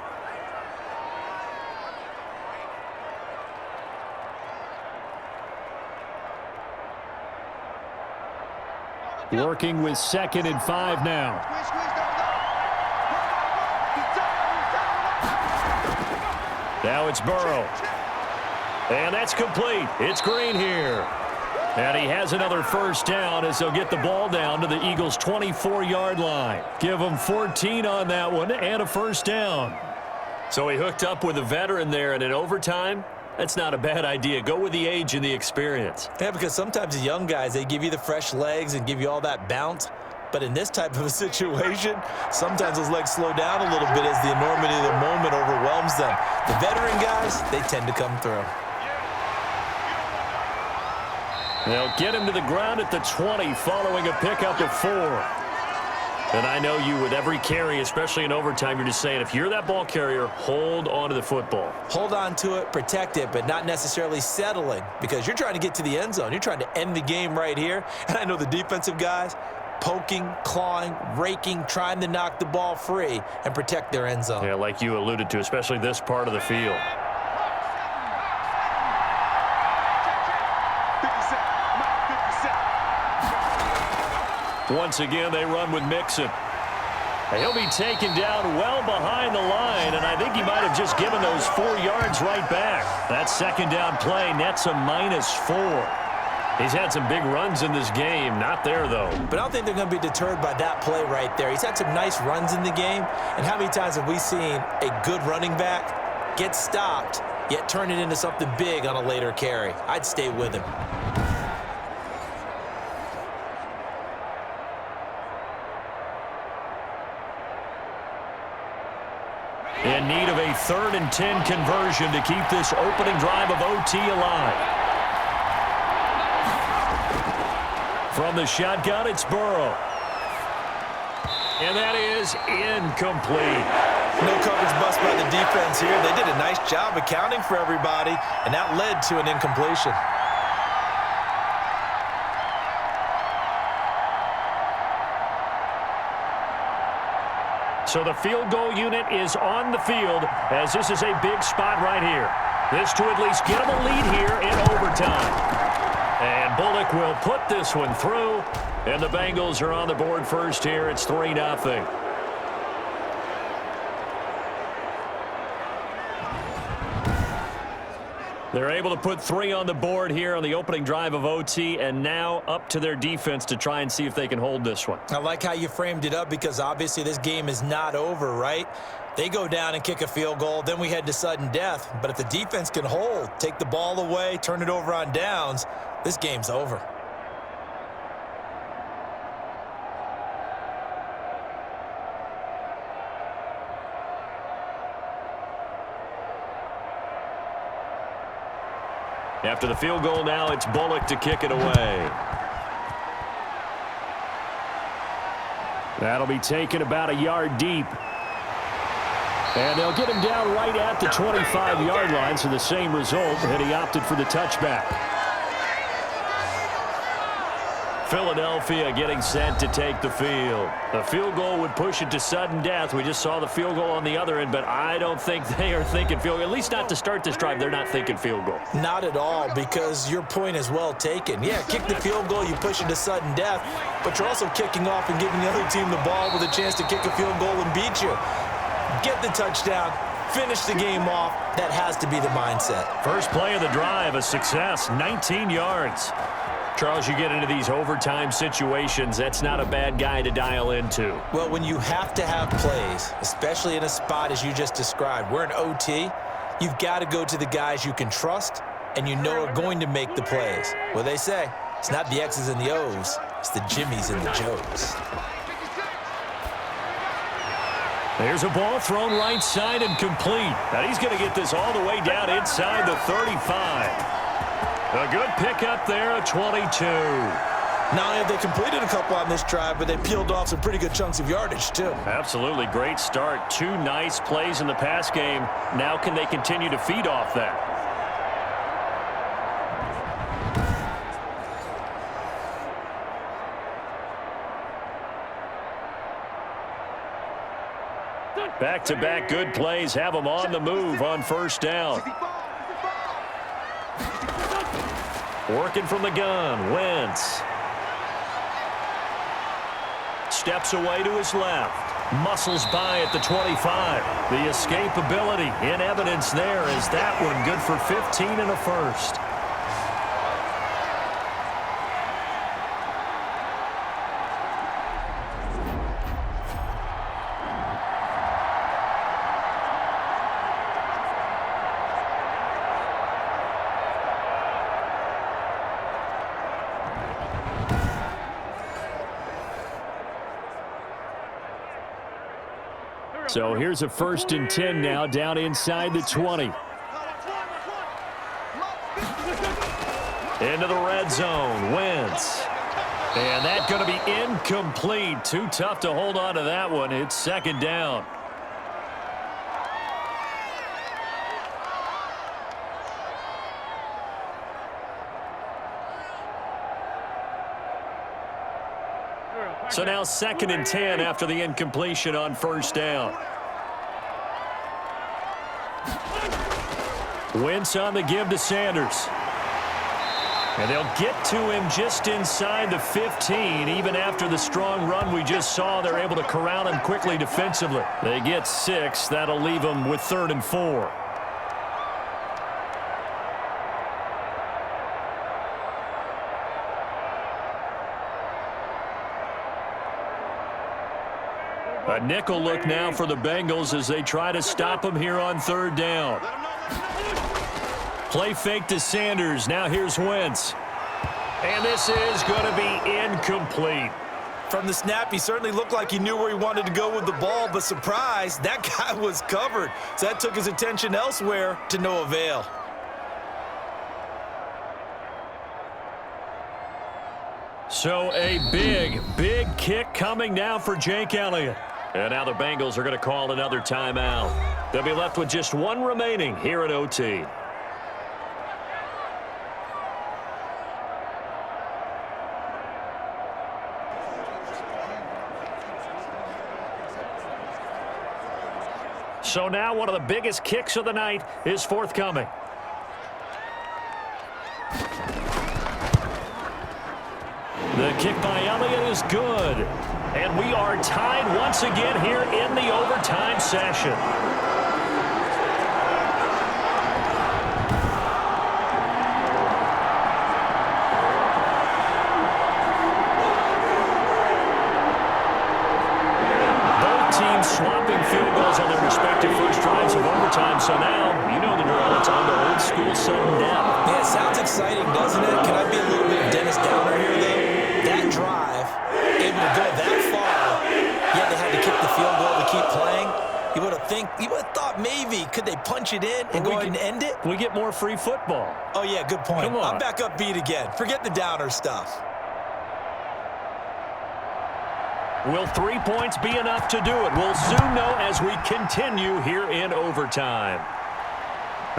Working with 2nd and 5 now. Now it's Burrow. And that's complete. It's Green here. And he has another 1st down as they'll get the ball down to the Eagles' 24-yard line. Give them 14 on that one and a 1st down. So he hooked up with a veteran there, and in overtime, that's not a bad idea. Go with the age and the experience. Yeah, because sometimes the young guys, they give you the fresh legs and give you all that bounce. But in this type of a situation, sometimes those legs slow down a little bit as the enormity of the moment overwhelms them. The veteran guys, they tend to come through. They'll get him to the ground at the 20 following a pickup of 4. And I know you, with every carry, especially in overtime, you're just saying, if you're that ball carrier, hold on to the football. Hold on to it, protect it, but not necessarily settling, because you're trying to get to the end zone. You're trying to end the game right here. And I know the defensive guys, poking, clawing, raking, trying to knock the ball free and protect their end zone. Yeah, like you alluded to, especially this part of the field. Once again, they run with Mixon. And he'll be taken down well behind the line, and I think he might have just given those 4 yards right back. That 2nd down play nets a -4. He's had some big runs in this game. Not there, though. But I don't think they're going to be deterred by that play right there. He's had some nice runs in the game, and how many times have we seen a good running back get stopped, yet turn it into something big on a later carry? I'd stay with him. In need of a 3rd and 10 conversion to keep this opening drive of OT alive. From the shotgun, it's Burrow. And that is incomplete. No coverage bust by the defense here. They did a nice job accounting for everybody, and that led to an incompletion. So the field goal unit is on the field as this is a big spot right here. This to at least get them a lead here in overtime. And Bullock will put this one through, and the Bengals are on the board first here. It's 3-0. They're able to put 3 on the board here on the opening drive of OT, and now up to their defense to try and see if they can hold this one. I like how you framed it up, because obviously this game is not over, right? They go down and kick a field goal, then we head to sudden death. But if the defense can hold, take the ball away, turn it over on downs, this game's over. After the field goal now, it's Bullock to kick it away. That'll be taken about a yard deep. And they'll get him down right at the 25-yard line, so the same result, and he opted for the touchback. Philadelphia getting set to take the field. A field goal would push it to sudden death. We just saw the field goal on the other end, but I don't think they are thinking field goal. At least not to start this drive. They're not thinking field goal. Not at all, because your point is well taken. Yeah, kick the field goal, you push it to sudden death, but you're also kicking off and giving the other team the ball with a chance to kick a field goal and beat you. Get the touchdown, finish the game off. That has to be the mindset. First play of the drive, a success, 19 yards. Charles, you get into these overtime situations, that's not a bad guy to dial into. Well, when you have to have plays, especially in a spot as you just described, we're in OT, you've got to go to the guys you can trust and you know are going to make the plays. Well, they say, It's not the X's and the O's. It's the Jimmies and the Joes. There's a ball thrown right side and complete. And he's going to get this all the way down inside the 35. A good pickup there, a 22. Not only have they completed a couple on this drive, but they peeled off some pretty good chunks of yardage, too. Absolutely great start. 2 nice plays in the pass game. Now can they continue to feed off that? Back-to-back good plays have them on the move on first down. Working from the gun, Wentz. Steps away to his left. Muscles by at the 25. The escapability in evidence there is that one good for 15 and a first. So here's a 1st and 10 now down inside the 20. Into the red zone, Wentz. And that's going to be incomplete. Too tough to hold on to that one. It's 2nd down. So now 2nd and 10 after the incompletion on first down. Wentz on the give to Sanders. And they'll get to him just inside the 15. Even after the strong run we just saw, they're able to corral him quickly defensively. They get 6. That'll leave them with 3rd and 4. A nickel look now for the Bengals as they try to stop him here on 3rd down. Play fake to Sanders. Now here's Wentz. And this is going to be incomplete. From the snap, he certainly looked like he knew where he wanted to go with the ball, but surprise, that guy was covered. So that took his attention elsewhere to no avail. So a big kick coming now for Jake Elliott. And now the Bengals are going to call another timeout. They'll be left with just 1 remaining here at OT. So now one of the biggest kicks of the night is forthcoming. The kick by Elliott is good. And we are tied once again here in the overtime session. Both teams swapping field goals on their respective first drives of overtime. So now, you know the drill. It's on to old school sudden death. Yeah, it sounds exciting, doesn't it? Can I be a little bit of Dennis Downer here, though? That drive, able to go that far, yet they had to kick the field goal to keep playing. You would have thought maybe could they punch it in and go ahead and end it? We get more free football. Oh yeah, good point. Come on. I'm back upbeat again. Forget the Downer stuff. Will 3 points be enough to do it? We'll soon know as we continue here in overtime.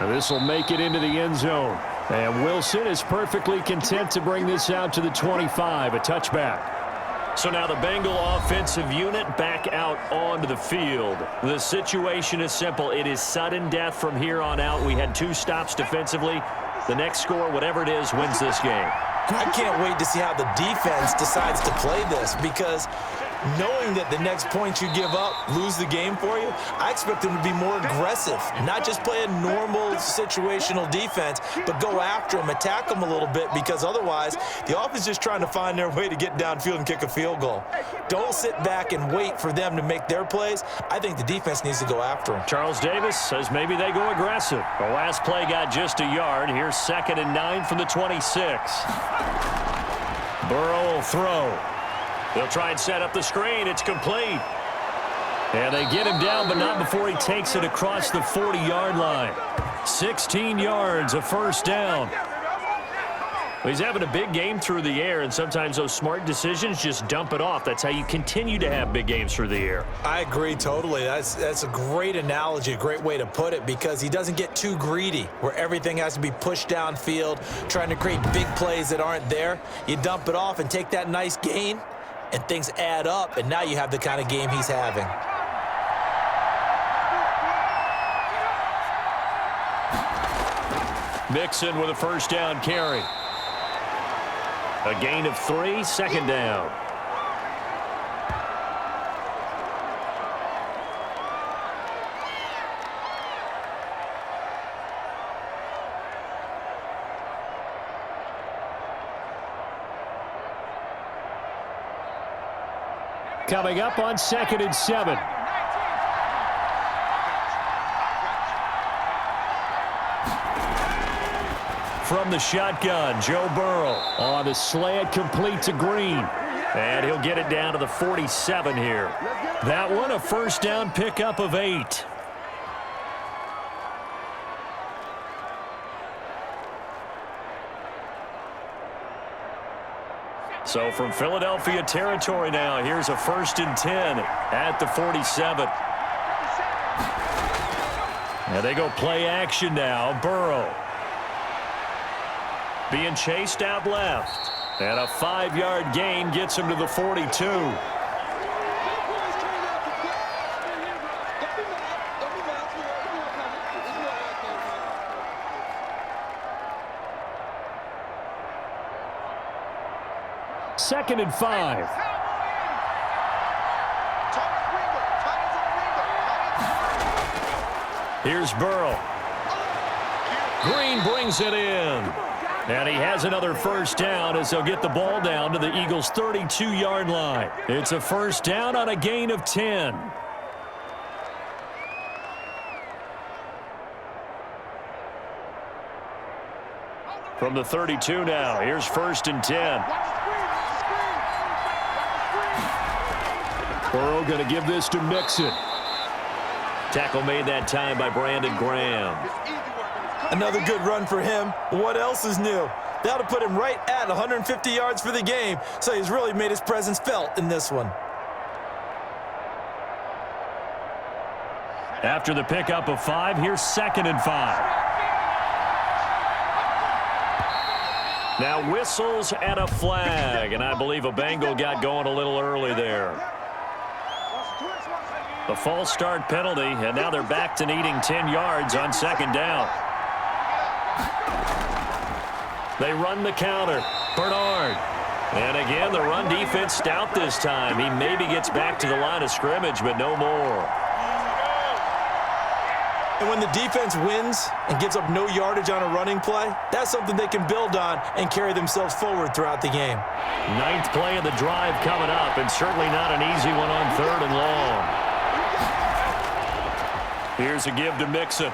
This will make it into the end zone. And Wilson is perfectly content to bring this out to the 25, a touchback. So now the Bengal offensive unit back out onto the field. The situation is simple. It is sudden death from here on out. We had 2 stops defensively. The next score, whatever it is, wins this game. I can't wait to see how the defense decides to play this, because knowing that the next point you give up lose the game for you, I expect them to be more aggressive, not just play a normal situational defense, but go after them, attack them a little bit, because otherwise the offense is just trying to find their way to get downfield and kick a field goal. Don't sit back and wait for them to make their plays. I think the defense needs to go after them. Charles Davis says maybe they go aggressive. The last play got just a yard. Here's 2nd and 9 from the 26. Burrow will throw. They'll try and set up the screen. It's complete. And they get him down, but not before he takes it across the 40-yard line. 16 yards, a first down. He's having a big game through the air, and sometimes those smart decisions just dump it off. That's how you continue to have big games through the air. I agree totally. That's a great analogy, a great way to put it, because he doesn't get too greedy where everything has to be pushed downfield, trying to create big plays that aren't there. You dump it off and take that nice gain, and things add up, and now you have the kind of game he's having. Mixon with a first down carry. A gain of 3, second down. Coming up on 2nd and 7. From the shotgun, Joe Burrow on the slant, complete to Green. And he'll get it down to the 47 here. That one, a first down pickup of 8. So from Philadelphia territory now, here's a 1st and 10 at the 47. And they go play action now. Burrow being chased out left. And a 5-yard gain gets him to the 42. Second and 5. Here's Burrow. Green brings it in. And he has another first down as they'll get the ball down to the Eagles' 32-yard line. It's a first down on a gain of 10. From the 32 now, here's 1st and 10. Burrow going to give this to Mixon. Tackle made that time by Brandon Graham. Another good run for him. What else is new? That'll put him right at 150 yards for the game, so he's really made his presence felt in this one. After the pickup of 5, here's 2nd and 5. Now whistles and a flag, and I believe a Bengal got going a little early there. The false start penalty, and now they're back to needing 10 yards on 2nd down. They run the counter. Bernard. And again, the run defense stout this time. He maybe gets back to the line of scrimmage, but no more. And when the defense wins and gives up no yardage on a running play, that's something they can build on and carry themselves forward throughout the game. 9th play of the drive coming up, and certainly not an easy one on 3rd and long. Here's a give to Mixon.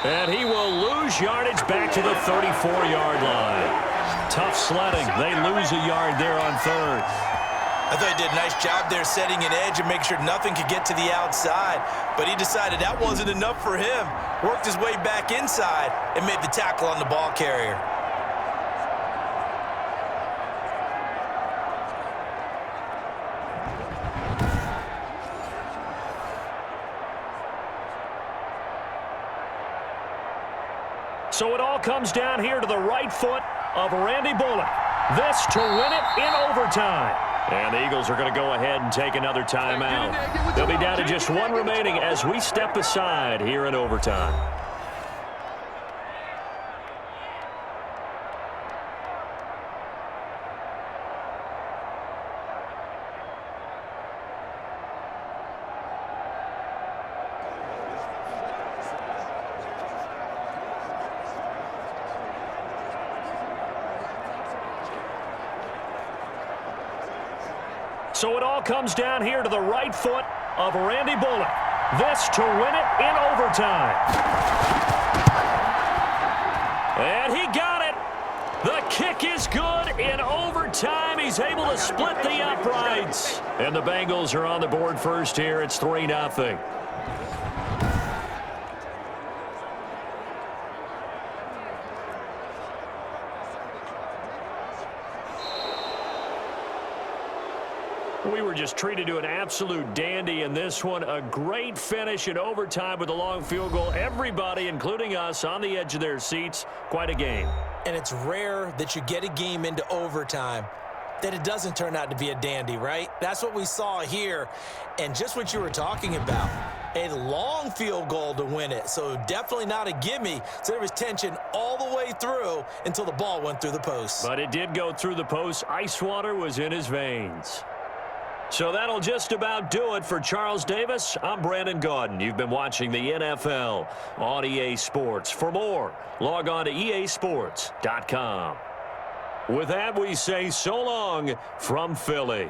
And he will lose yardage back to the 34-yard line. Tough sledding. They lose a yard there on 3rd. I thought he did a nice job there setting an edge and making sure nothing could get to the outside. But he decided that wasn't enough for him. Worked his way back inside and made the tackle on the ball carrier. So it all comes down here to the right foot of Randy Bullock. This to win it in overtime. And the Eagles are going to go ahead and take another timeout. They'll be down to just 1 remaining as we step aside here in overtime. So it all comes down here to the right foot of Randy Bullock. This to win it in overtime. And he got it. The kick is good in overtime. time. He's able to split the uprights. And the Bengals are on the board first here. It's 3-0. We were just treated to an absolute dandy in this one. A great finish in overtime with a long field goal. Everybody, including us, on the edge of their seats. Quite a game. And it's rare that you get a game into overtime that it doesn't turn out to be a dandy, right? That's what we saw here. And just what you were talking about, a long field goal to win it. So definitely not a gimme. So there was tension all the way through until the ball went through the post. But it did go through the post. Ice water was in his veins. So that'll just about do it for Charles Davis. I'm Brandon Gaudin. You've been watching the NFL on EA Sports. For more, log on to easports.com. With that, we say so long from Philly.